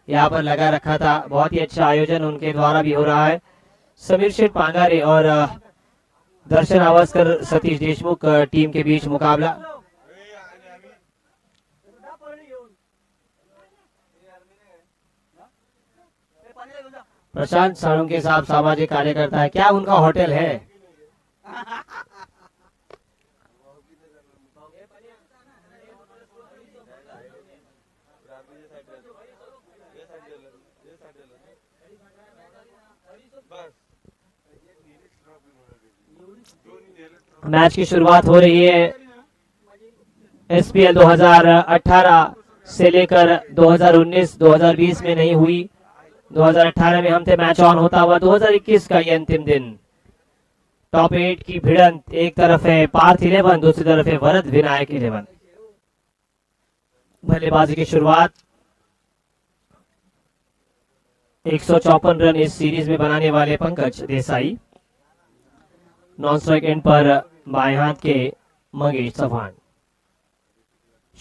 यहाँ पर लगा रखा था। बहुत ही अच्छा आयोजन उनके द्वारा भी हो रहा है। समीर शेठ पांगारे और दर्शन आवास्कर, सतीश देशमुख टीम के बीच मुकाबला। प्रशांत साळुंखे साहब सामाजिक कार्यकर्ता है, क्या उनका होटल है? मैच की शुरुआत हो रही है। एसपीएल 2018 से लेकर 2019-2020 में नहीं हुई। 2018 में हम थे मैच ऑन होता हुआ। 2021 का ये अंतिम दिन। टॉप 8 की भिड़ंत, एक तरफ है पार्थ 11, दूसरी तरफ है वरद विनायक 11। बल्लेबाजी की शुरुआत। 154 रन इस सीरीज में बनाने वाले Pankaj Desai. Non strike and पर बाएं हाथ के मंगेश चौहान।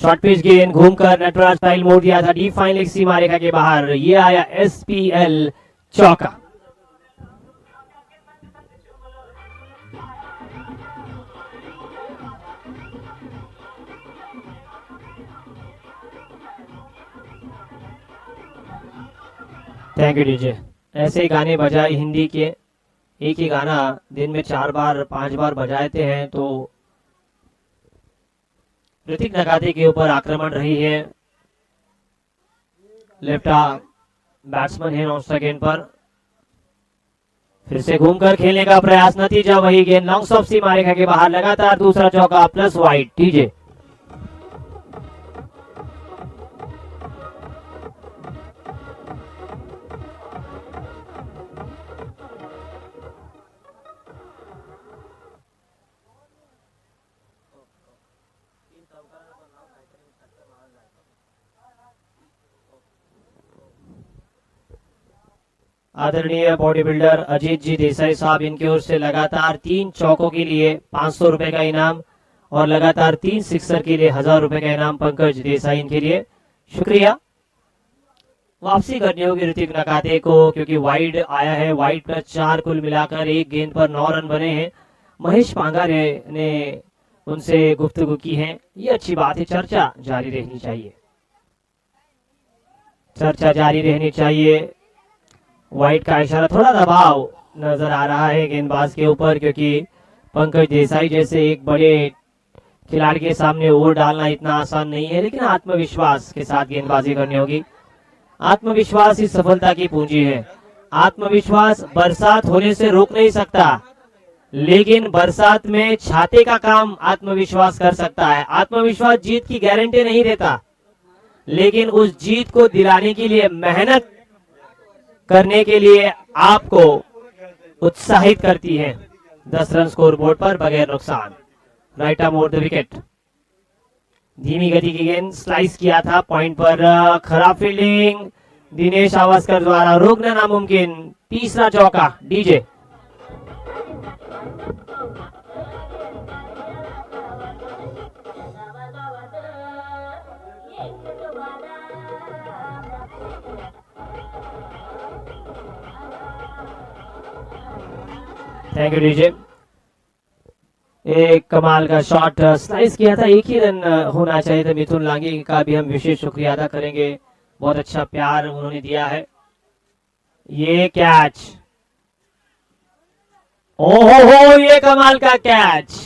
शॉर्ट पिच गेंद घूमकर नटराज स्टाइल मोड़ दिया था डीप फाइन लेग सीमा रेखा के बाहर। ये आया एसपीएल चौका। Thank you DJ. ऐसे गाने बजाए हिंदी के, एक ही गाना दिन में 4 बार 5 बार बजाते हैं तो ऋतिक नगाते के ऊपर आक्रमण रही है। लेफ्ट आर्म बैट्समैन है नॉन स्ट्राइक एंड पर। फिर से घूमकर खेलने का प्रयास, नतीजा वही गेंद लॉन्ग स्टॉप सीमा रेखा के बाहर। लगातार दूसरा चौका प्लस वाइड डीजे। आदरणीय बॉडी बिल्डर अजीत जी देसाई साहब, इनकी ओर से लगातार 3 चौकों के लिए 500 रुपए का इनाम और लगातार 3 सिक्सर के लिए 1000 रुपए का इनाम पंकज देसाई, इनके लिए शुक्रिया। वापसी करनी होगी ऋतिक नकाते को, क्योंकि वाइड आया है। वाइड प्लस 4 कुल मिलाकर एक गेंद पर 9 रन बने हैं। महेश पांगारे ने उनसे गुफ्तगू की है, ये अच्छी बात है। चर्चा जारी रहनी चाहिए, चर्चा जारी रहनी चाहिए। वाइड का इशारा, थोड़ा दबाव नजर आ रहा है गेंदबाज के ऊपर, क्योंकि पंकज देसाई जैसे एक बड़े खिलाड़ी के सामने ओवर डालना इतना आसान नहीं है, लेकिन आत्मविश्वास के साथ गेंदबाजी करनी होगी। आत्मविश्वास ही सफलता की पूंजी है। आत्मविश्वास बरसात होने से रोक नहीं सकता, लेकिन बरसात में छाते का काम आत्मविश्वास कर सकता है। आत्मविश्वास जीत की गारंटी नहीं देता, लेकिन उस जीत को दिलाने के लिए, मेहनत करने के लिए आपको उत्साहित करती है। 10 रन स्कोर बोर्ड पर बगैर नुकसान। Right arm over the wicket. धीमी गति की गेंद, स्लाइस किया था पॉइंट पर। खराब फील्डिंग दिनेश आवास्कर द्वारा, रोकना नामुमकिन। तीसरा चौका डीजे। Thank you DJ. एक कमाल का शॉट स्लाइस किया था, एक ही रन होना चाहिए था। मिथुन लांगी का भी हम विशेष शुक्रिया अदा करेंगे, बहुत अच्छा प्यार उन्होंने दिया है। ये कैच, ओहो हो, ये कमाल का कैच।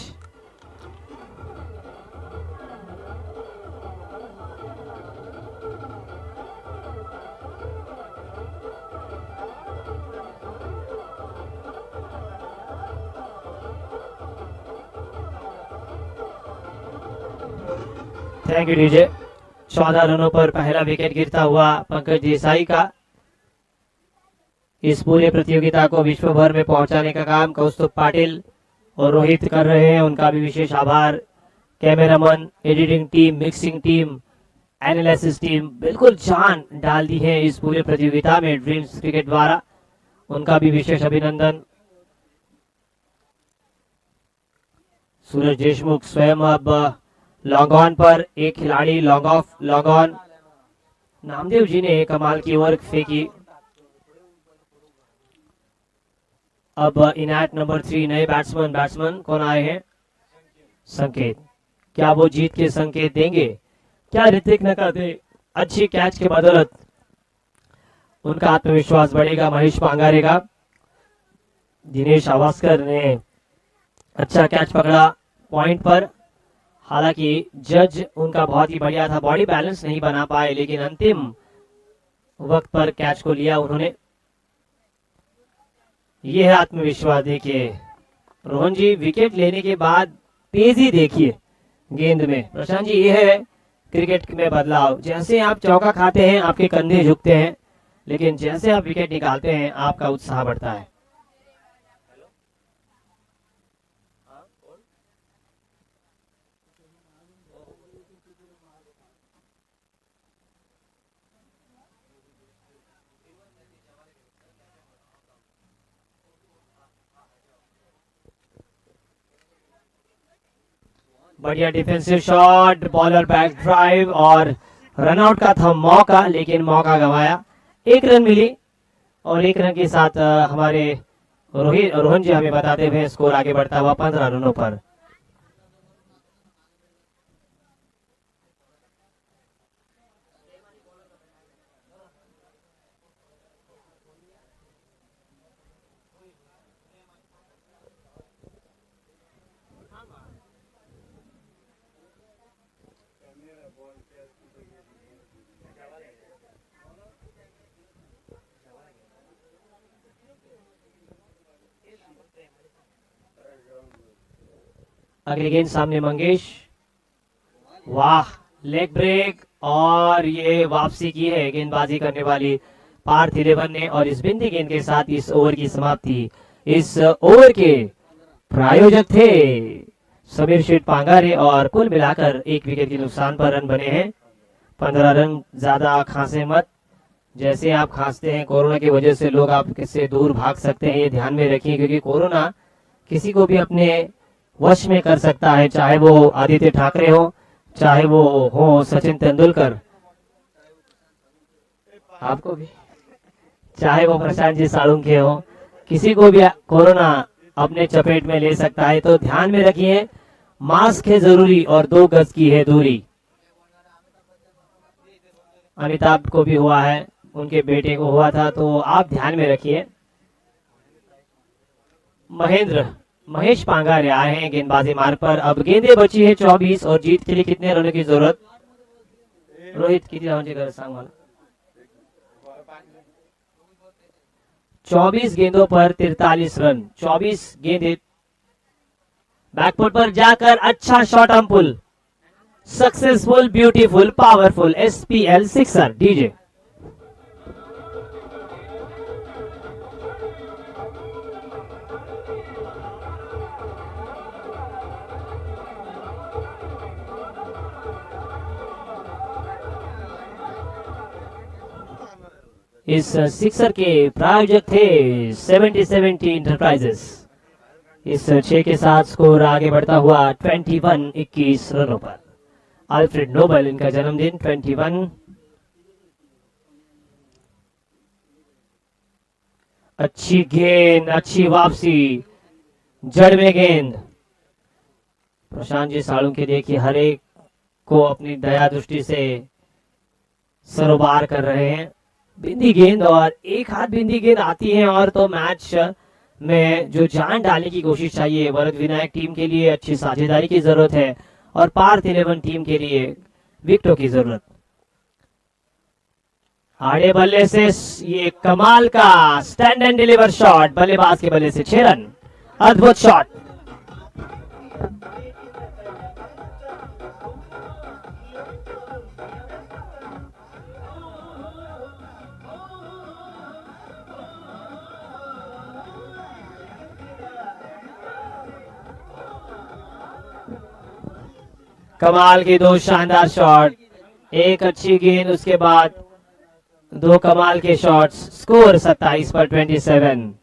Thank you DJ. 14 रनों पर पहला विकेट गिरता हुआ पंकज देसाई का। इस पूरे प्रतियोगिता को विश्व भर में पहुंचाने का काम कौस्तुभ पाटिल और रोहित कर रहे हैं, उनका भी विशेष आभार। Cameraman, editing team, mixing team, analysis team, बिल्कुल जान डाल दी है इस पूरे प्रतियोगिता में ड्रीम्स क्रिकेट द्वारा, उनका भी विशेष अभिनंदन। सूरज देशमुख स्वयं अब लॉन्ग ऑन पर, एक खिलाड़ी long off, long on. Namdev ji ने कमाल की ओवर फेंकी। अब इनायत नंबर 3 नए बैट्समैन कौन आए हैं? संकेत। क्या वो जीत के संकेत देंगे? क्या ऋतिक नकाते अच्छी कैच के बदौलत उनका आत्मविश्वास बढ़ेगा? महेश पांगारे का, दिनेश आवास्कर ने अच्छा कैच पकड़ा पॉइंट पर। हालांकि जज उनका बहुत ही बढ़िया था, बॉडी बैलेंस नहीं बना पाए, लेकिन अंतिम वक्त पर कैच को लिया उन्होंने। ये है आत्मविश्वास। देखिए रोहन जी, विकेट लेने के बाद तेजी देखिए गेंद में। प्रशांत जी, ये है क्रिकेट में बदलाव। जैसे आप चौका खाते हैं आपके कंधे झुकते हैं, लेकिन जैसे आप विकेट निकालते हैं आपका उत्साह बढ़ता है। बढ़िया defensive shot, bowler back drive और रनआउट का था मौका, लेकिन मौका गंवाया। 1 रन मिली और 1 रन के साथ हमारे रोहन जी हमें बताते हुए स्कोर आगे बढ़ता हुआ 15 रनों पर। अगली गेंद सामने मंगेश, वाह, लेग ब्रेक, और ये वापसी की है गेंदबाजी करने वाली पार्थ 11 ने, और इस बिंदी गेंद के साथ इस ओवर की समाप्ति। इस ओवर के प्रायोजक थे समीर शेठ पांगारे, और कुल मिलाकर 1 विकेट के नुकसान पर रन बने हैं 15 रन। ज्यादा खांसे मत, जैसे आप खांसते हैं कोरोना की वजह से लोग आपसे दूर भाग सकते हैं, ये ध्यान में रखिए, क्योंकि कोरोना किसी को भी अपने वश में कर सकता है, चाहे वो आदित्य ठाकरे हो, चाहे वो हो सचिन तेंदुलकर। आपको भी, चाहे वो प्रशांत जी साळुंखे हो, किसी को भी कोरोना अपने चपेट में ले सकता है, तो ध्यान में रखिए मास्क है जरूरी और 2 गज की है दूरी। अमिताभ को भी हुआ है, उनके बेटे को हुआ था, तो आप ध्यान में रखिए। महेश पांगारे आए हैं गेंदबाजी मार्ग पर। अब गेंदे बची है 24 और जीत के लिए कितने रनों की जरूरत? रोहित किती धावांची गरज सांग मला। 24 गेंदों पर 43 रन, 24 गेंदे। बैकफुट पर जाकर अच्छा shot on pull, successful, beautiful, powerful, SPL sixer. DJ इस सिक्सर के प्रायोजक थे 7070 इंटरप्राइजेस। इस 6 के साथ स्कोर आगे बढ़ता हुआ 21 रनों पर। अल्फ्रेड नोबल इनका जन्मदिन 21। अच्छी गेंद, अच्छी वापसी, जड़ में गेंद। प्रशांत जी साळुंखे देखिए हर एक को अपनी दया दृष्टि से सरोबार कर रहे हैं। बिंदी गेंद, और एक हाथ बिंदी गेंद आती है और तो मैच में जो जान डालने की कोशिश चाहिए। वरद विनायक टीम के लिए अच्छी साझेदारी की जरूरत है और पार्थ 11 टीम के लिए विकेटों की जरूरत। आड़े बल्ले से ये कमाल का स्टैंड एंड डिलीवर शॉट, बल्लेबाज के बल्ले से 6 रन। अद्भुत शॉट। कमाल के 2 शानदार शॉट, एक अच्छी गेंद, उसके बाद 2 कमाल के शॉट्स। स्कोर 27 पर 27।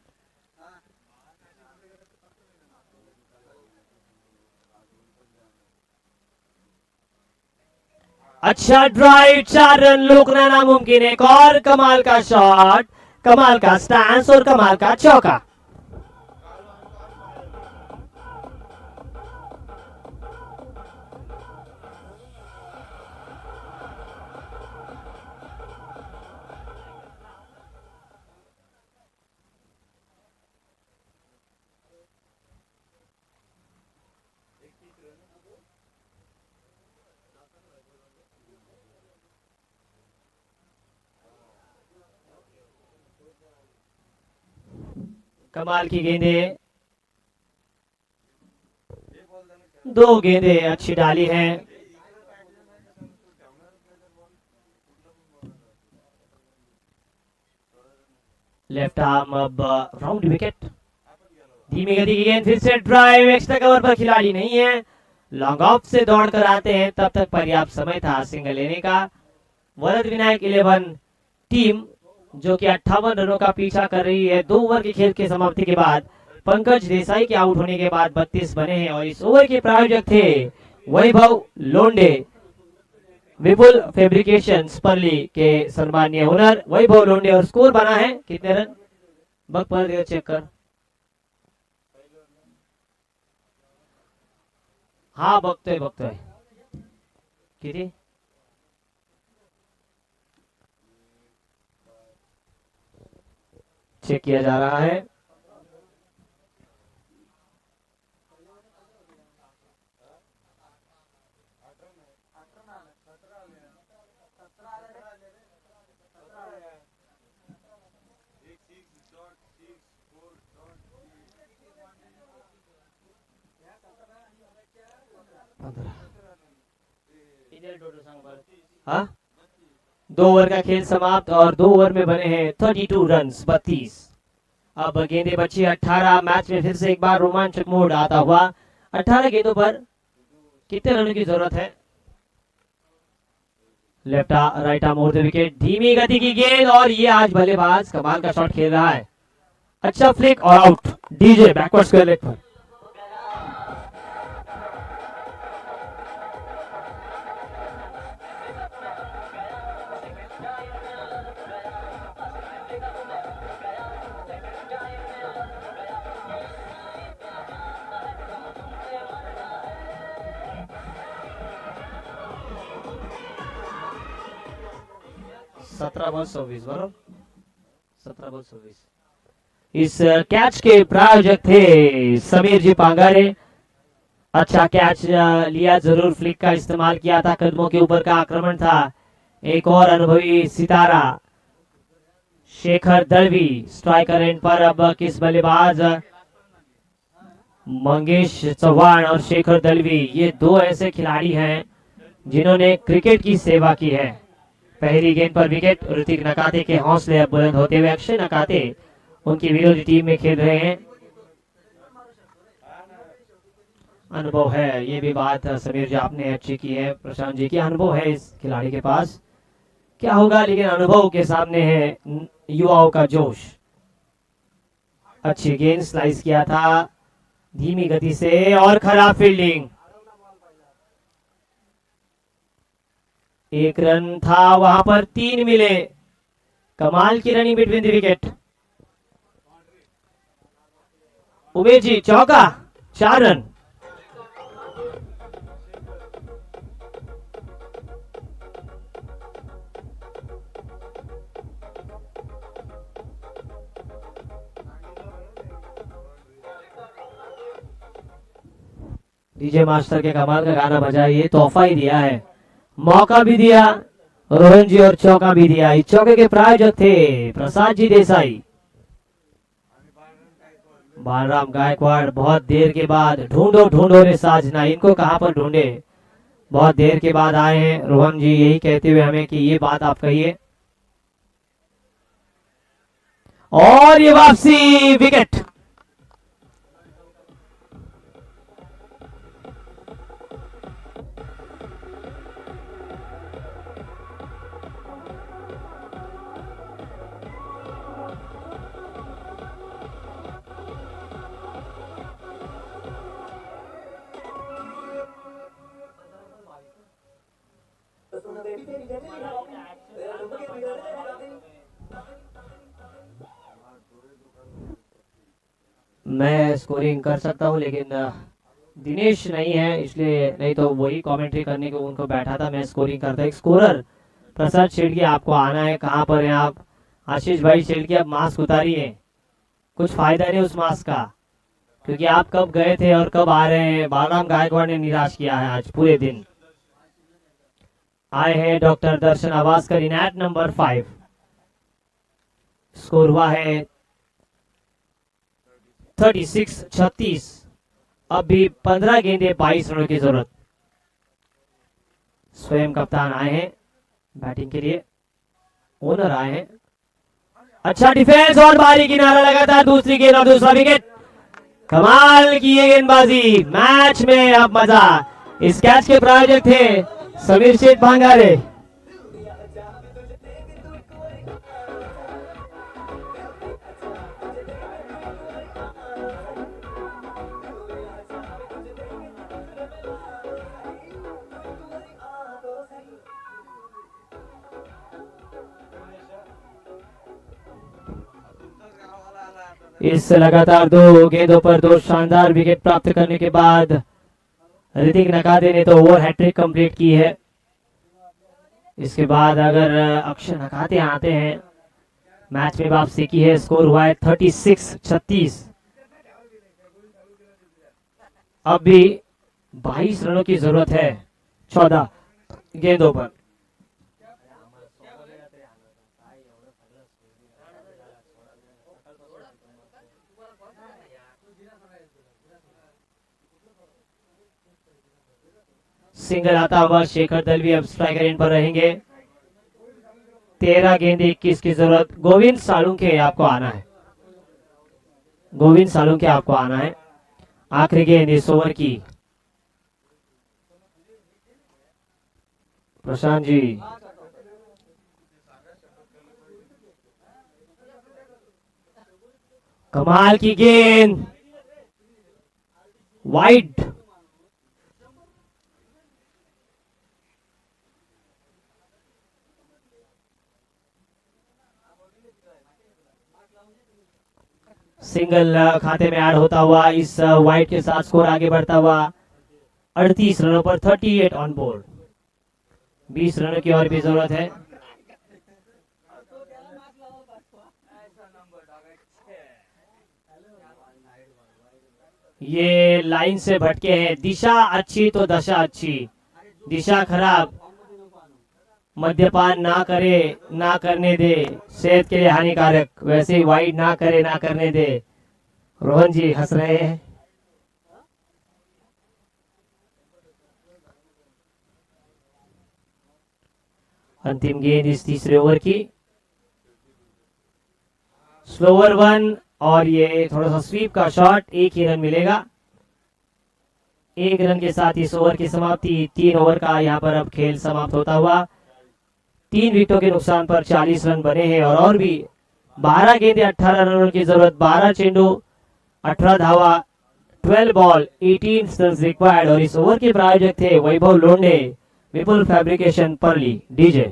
अच्छा ड्राइव, 4 रन रोकना नामुमकिन है। एक और कमाल का शॉट, कमाल का स्टैंस और कमाल का चौका। कमाल की गेंदे, 2 गेंदे अच्छी डाली हैं। लेफ्ट आर्म अब राउंड विकेट। धीमी गति की गेंद, फिर से ड्राइव, एक्स्ट्रा कवर पर खिलाड़ी नहीं है। लॉन्ग ऑफ से दौड़ कर आते हैं, तब तक पर्याप्त समय था सिंगल लेने का। वरद विनायक 11 टीम जो कि 58 रनों का पीछा कर रही है। 2 ओवर के खेल के समाप्ति के बाद पंकज देसाई के आउट होने के बाद 32 बने हैं और इस ओवर के प्रायोजक थे वैभव लोंडे। विपुल फैब्रिकेशंस परली के सम्मानीय ओनर वैभव लोंडे। और स्कोर बना है कितने रन? बग पर चेक कर। हाँ बघतोय किती? चेक किया जा रहा है। हाँ, 2 ओवर का खेल समाप्त और 2 ओवर में बने हैं 32 रन, 32। अब गेंदे बची 18। मैच में फिर से एक बार रोमांचक मोड आता हुआ। 18 गेंदों पर कितने रनों की जरूरत है? Left right arm over the wicket, धीमी गति की गेंद, और ये आज बल्लेबाज कमाल का शॉट खेल रहा है। अच्छा फ्लिक और out. DJ backward square leg पर। 17-24 बराबर, 17-24। इस कैच के प्रायोजक थे समीर जी पांगारे। अच्छा कैच लिया, जरूर फ्लिक का इस्तेमाल किया था, कदमों के ऊपर का आक्रमण था। एक और अनुभवी सितारा शेखर दलवी स्ट्राइकर एंड पर। अब किस बल्लेबाज, मंगेश चौहान और शेखर दलवी, ये दो ऐसे खिलाड़ी हैं जिन्होंने क्रिकेट की सेवा की है। पहली गेंद पर विकेट, ऋतिक नकाते के हौसले अब बुलंद होते हुए अक्षय नकाते उनकी विरोधी टीम में खेल रहे हैं। अनुभव है, ये भी बात समीर जी आपने अच्छी की है, प्रशांत जी की अनुभव है इस खिलाड़ी के पास। क्या होगा, लेकिन अनुभव के सामने है युवाओं का जोश। अच्छी गेंद स्लाइस किया था धीमी गति से और खराब फील्डिंग। एक रन था वहां पर, 3 मिले। कमाल की running between the wicket. Umesh ji चौका, 4 रन। डीजे मास्टर के कमाल का गाना बजा, ये तोहफा ही दिया है, मौका भी दिया रोहन जी और चौका भी दिया। इस चौके के प्रायोजक थे प्रसाद जी देसाई। बालराम गायकवाड़ बहुत देर के बाद, ढूंढो ढूंढो रे साजना, इनको कहां पर ढूंढे, बहुत देर के बाद आए हैं रोहन जी, यही कहते हुए हमें कि ये बात आप कहिए। और ये वापसी, विकेट। मैं स्कोरिंग कर सकता हूं, लेकिन दिनेश नहीं है, इसलिए, नहीं तो वही कमेंट्री करने को उनको बैठा था, मैं स्कोरिंग करता। एक स्कोरर प्रसाद शेड़की, आपको आना है, कहां पर हैं आप? आशीष भाई शेड़की, आप मास्क उतारिए, कुछ फायदा नहीं उस मास्क का, क्योंकि आप कब गए थे और कब आ रहे हैं। बालराम गायकवाड़ ने निराश किया है आज पूरे दिन। आए हैं डॉक्टर दर्शन आवासकर इन एट नंबर 5। स्कोर हुआ है 36-36। अभी 15 गेंदे 22 रनों की जरूरत। स्वयं कप्तान आए हैं बैटिंग के लिए, ओनर आए हैं। अच्छा डिफेंस और बारी किनारा लगातार, दूसरी गेंद और दूसरा विकेट। कमाल की ये गेंदबाजी, मैच में अब मजा। इस कैच के प्रायोजक थे समीर शेठ भांगारे। इस लगातार 2 गेंदों पर 2 शानदार विकेट प्राप्त करने के बाद ऋतिक नकाते ने तो ओवर हैट्रिक कंप्लीट की है। इसके बाद अगर अक्षय नकाते आते हैं, मैच में वापसी की है। स्कोर हुआ है 36-36। अब भी 22 रनों की जरूरत है 14 गेंदों पर। सिंगल आता हुआ शेखर दलवी अब स्ट्राइकर एंड पर रहेंगे। 13 गेंद 21 की जरूरत। गोविंद सालुंके आपको आना है, गोविंद सालुंके आपको आना है। आखिरी गेंद इस ओवर की। प्रशांत जी, कमाल की गेंद, वाइड। सिंगल खाते में ऐड होता हुआ इस वाइड के साथ स्कोर आगे बढ़ता हुआ 38 रनों पर 38 ऑन बोर्ड। 20 रनों की और भी जरूरत है। ये लाइन से भटके हैं। दिशा अच्छी तो दशा अच्छी, दिशा खराब। मद्यपान ना करे, ना करने दे, सेहत के लिए हानिकारक। वैसे ही वाइड ना करे, ना करने दे। रोहन जी हंस रहे हैं। अंतिम गेंद इस तीसरे ओवर की, स्लोअर वन, और ये थोड़ा सा स्वीप का शॉट। एक ही रन मिलेगा। एक रन के साथ इस ओवर की समाप्ति। 3 ओवर का यहाँ पर अब खेल समाप्त होता हुआ। 3 विकेटों के नुकसान पर 40 रन बने हैं और भी 12 गेंदे 18 रनों की जरूरत। 12 चेंडू 18 धावा, 12 बॉल 18 रन रिक्वायर्ड। और इस ओवर के प्रायोजक थे वैभव लोंडे, विपुल फैब्रिकेशन, परली, डीजे।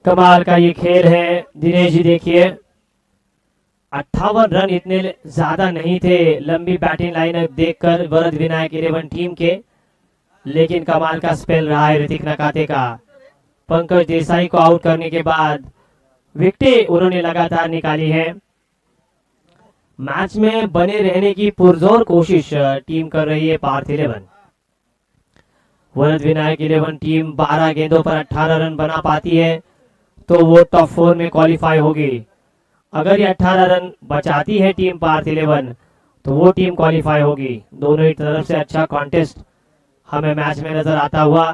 कमाल का ये खेल है दिनेश जी। देखिए 58 रन इतने ज्यादा नहीं थे लंबी बैटिंग लाइन देखकर वरद विनायक 11 टीम के, लेकिन कमाल का स्पेल रहा है ऋतिक नकाते का। पंकज देसाई को आउट करने के बाद विकेटें उन्होंने लगातार निकाली है। मैच में बने रहने की पुरजोर कोशिश टीम कर रही है पार्थ 11। वरद विनायक 11 टीम 12 गेंदों पर 18 रन बना पाती है तो वो टॉप 4 में क्वालिफाई होगी। अगर ये 18 रन बचाती है टीम पार्थ 11 तो वो टीम क्वालिफाई होगी। दोनों ही तरफ से अच्छा कॉन्टेस्ट हमें मैच में नजर आता हुआ।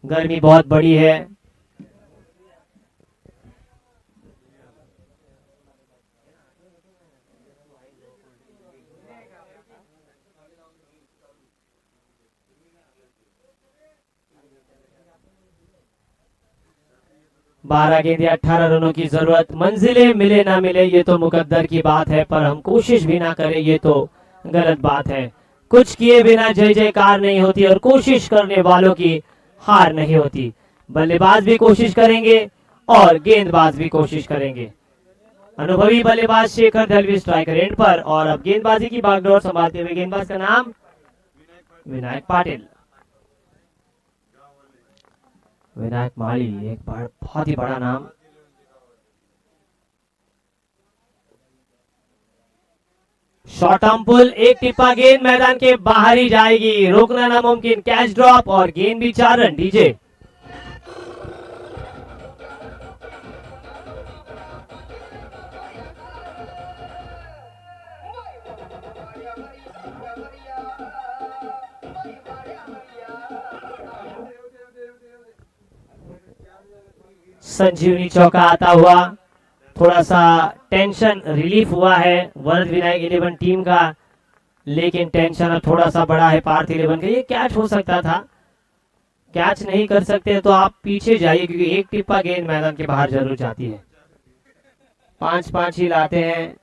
गर्मी बहुत बड़ी है। बारह गेंदे 18 रनों की जरूरत। मंजिलें मिले ना मिले ये तो मुकद्दर की बात है, पर हम कोशिश भी ना करें ये तो गलत बात है। कुछ किए बिना जय जयकार नहीं होती और कोशिश करने वालों की हार नहीं होती। बल्लेबाज भी कोशिश करेंगे और गेंदबाज भी कोशिश करेंगे। अनुभवी बल्लेबाज शेखर दलवी स्ट्राइकर एंड पर, और अब गेंदबाजी की बागडोर संभालते हुए गेंदबाज का नाम विनायक पाटिल। विनायक माली एक बहुत ही बड़ा नाम। शॉर्ट आर्म पुल, एक टिप्पा गेंद मैदान के बाहर ही जाएगी, रोकना नामुमकिन। कैच ड्रॉप और गेंद भी 4 रन। डीजे संजीवनी चौका आता हुआ, थोड़ा सा टेंशन रिलीफ हुआ है वरद विनायक 11 टीम का, लेकिन टेंशन अब थोड़ा सा बड़ा है पार्थ 11 का। ये कैच हो सकता था, कैच नहीं कर सकते तो आप पीछे जाइए क्योंकि एक टिप्पा गेंद मैदान के बाहर जरूर जाती है। 5-5 ही लाते हैं।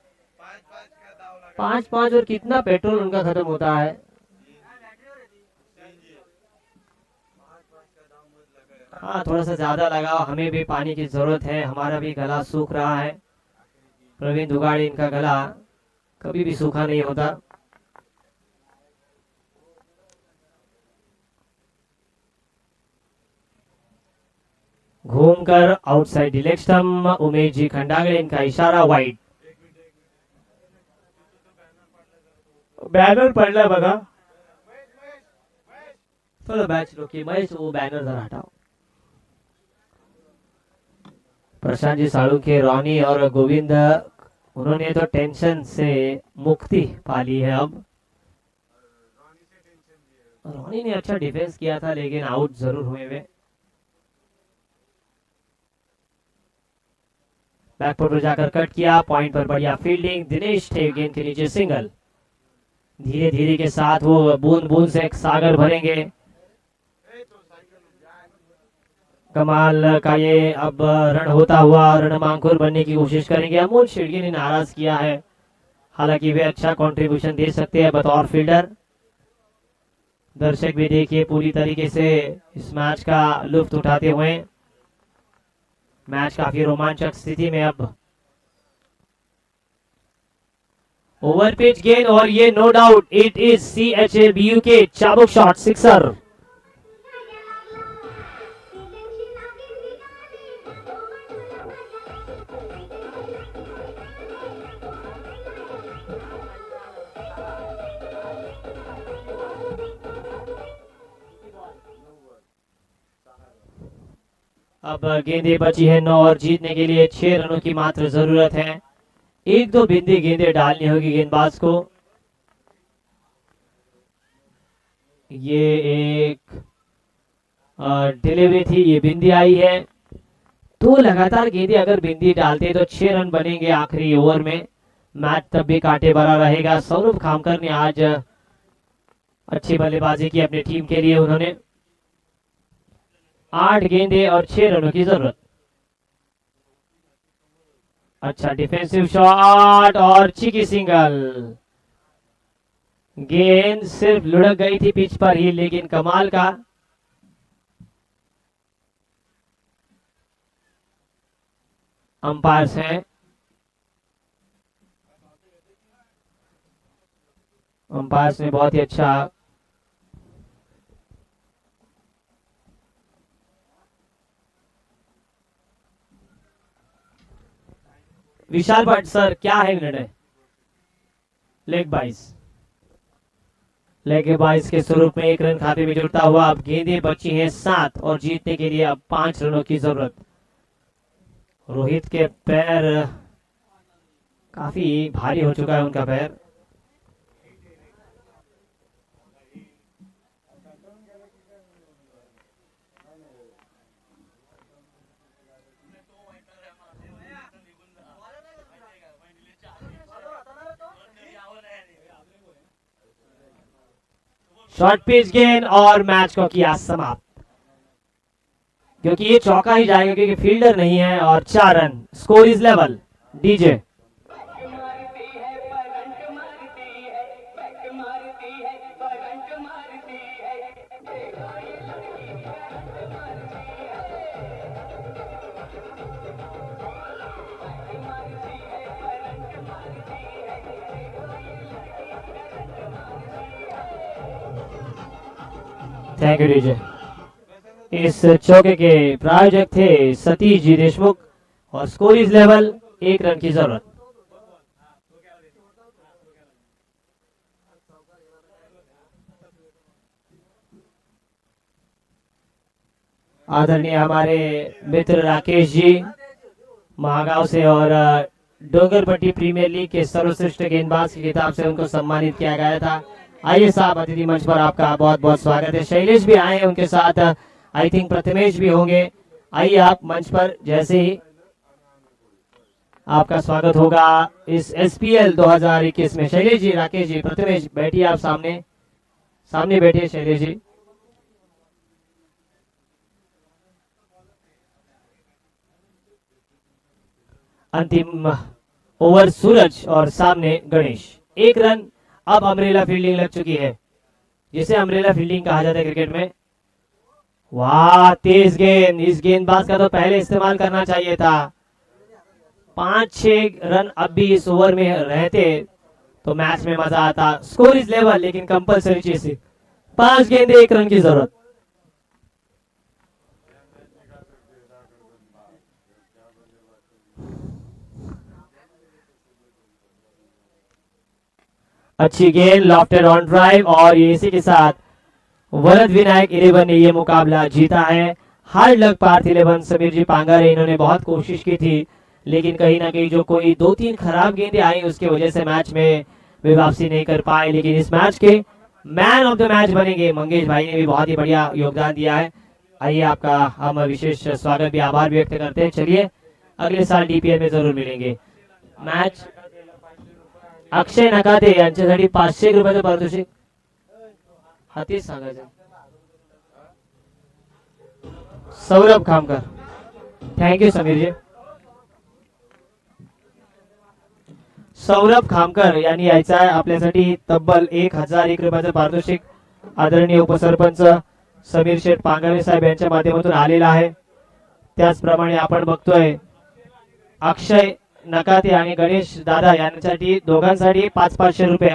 5-5 और कितना पेट्रोल उनका खत्म होता है। हाँ थोड़ा सा ज्यादा लगाओ, हमें भी पानी की जरूरत है, हमारा भी गला सूख रहा है। प्रवीण दुगाड़ी, इनका गला कभी भी सूखा नहीं होता। घूमकर आउटसाइड डिलेक्ट स्टंप, उमेश जी खंडागड़े, इनका इशारा वाइड। बैनर पडला बघा, चलो मैच रोकिए। महेश वो बैनर जरा हटाओ। प्रशांत जी साळुंखे, रोनी और गोविंद, उन्होंने तो टेंशन से मुक्ति पा ली है। अब रोनी ने अच्छा डिफेंस किया था लेकिन आउट जरूर हुए वे। बैकफुट पर जाकर कट किया, पॉइंट पर बढ़िया फील्डिंग। दिनेश थे गेंद के नीचे सिंगल। धीरे धीरे के साथ वो बूंद बूंद से एक सागर भरेंगे। कमाल का ये अब रन होता हुआ रणमांकुर बनने की कोशिश करेंगे। अमोल शेड़गे ने नाराज किया है, हालांकि वे अच्छा कंट्रीब्यूशन दे सकते हैं बतौर फील्डर। दर्शक भी देखिए पूरी तरीके से इस मैच का लुत्फ उठाते हुए। मैच काफी रोमांचक स्थिति में अब। ओवर पिच गेंद और ये no doubt it is CHABU के चाबुक शॉट सिक्सर। अब गेंदें बची है 9 और जीतने के लिए 6 रनों की मात्र जरूरत है। एक दो बिंदी गेंदें डालनी होगी गेंदबाज को। ये एक डिलीवरी थी, ये बिंदी आई है। तो लगातार गेंदें अगर बिंदी डालते तो 6 रन बनेंगे आखिरी ओवर में। मैच तब भी कांटे भरा रहेगा। सौरभ खामकर ने आज अच्छी बल्लेबाजी की अपनी टीम के लिए। उन्होंने 8 गेंदें और 6 रनों की जरूरत। अच्छा डिफेंसिव शॉट और चीकी सिंगल। गेंद सिर्फ लुढ़क गई थी पिच पर ही, लेकिन कमाल का अंपायर्स हैं। अंपायर्स ने बहुत ही अच्छा विशाल भट्ट सर, क्या है निर्णय? लेग बाइस। लेग बाइस के स्वरूप में 1 रन खाते में जुड़ता हुआ। अब गेंदें बची हैं 7 और जीतने के लिए अब 5 रनों की जरूरत। रोहित के पैर काफी भारी हो चुका है, उनका पैर। शॉर्ट पिच गेंद और मैच को किया समाप्त, क्योंकि ये चौका ही जाएगा क्योंकि फील्डर नहीं है। और 4 run, score is level. DJ thank you DJ. इस चौके के प्रायोजक थे सतीश जी देशमुख। और स्कोर इज लेवल, 1 रन की जरूरत। आदरणीय हमारे मित्र राकेश जी महागांव से और डोंगरपट्टी प्रीमियर लीग के सर्वश्रेष्ठ गेंदबाज की किताब से उनको सम्मानित किया गया था। आइए साहब, अतिथि मंच पर आपका बहुत बहुत स्वागत है। शैलेश भी आए हैं उनके साथ, आई थिंक प्रथमेश भी होंगे। आइए आप मंच पर, जैसे ही आपका स्वागत होगा इस SPL 2021 में। शैलेश जी, राकेश जी, प्रथमेश बैठिए आप सामने, सामने बैठिए शैलेश जी। अंतिम ओवर सूरज और सामने गणेश। 1 रन। अब अम्ब्रेला फील्डिंग लग चुकी है, जिसे अम्ब्रेला फील्डिंग कहा जाता है क्रिकेट में। वाह तेज गेंद, इस गेंदबाज का तो पहले इस्तेमाल करना चाहिए था। 5-6 रन अब भी इस ओवर में रहते तो मैच में मजा आता। स्कोर इज लेवल, लेकिन कंपलसरी चेसिंग। 5 गेंदे 1 रन की जरूरत। अच्छी गेंद, लॉफ्टेड ऑन ड्राइव। और ये इसी के साथ वरद विनायक 11 ने ये मुकाबला जीता है। हार्ड लक पार्थ 11 समीर जी पांगर है। इन्होंने बहुत कोशिश की थी, लेकिन कहीं ना कहीं जो कोई 2-3 खराब गेंदें आई उसकी वजह से मैच में वे वापसी नहीं कर पाए। लेकिन इस मैच के मैन ऑफ द मैच बनेंगे मंगेश भाई ने भी बहुत ही बढ़िया योगदान दिया है। आइए आपका हम विशेष स्वागत भी, आभार व्यक्त करते हैं। चलिए अगले साल DPL में जरूर मिलेंगे। मॅच अक्षय नकाते यांच्यासाठी 500 रुपयाचं पारितोषिक. हा तेच सांगायचं. सौरभ खामकर. थँक्यू समीरजी. सौरभ खामकर यांनी यायचं आहे आपल्यासाठी तब्बल 1001 रुपयाचं पारितोषिक आदरणीय उपसरपंच समीर शेठ पांगवे साहेब यांच्या माध्यमातून आलेला आहे. त्याचप्रमाणे आपण बघतोय अक्षय नकाते आणि गणेश दादा यांच्यासाठी दोघांसाठी 500-500 रुपये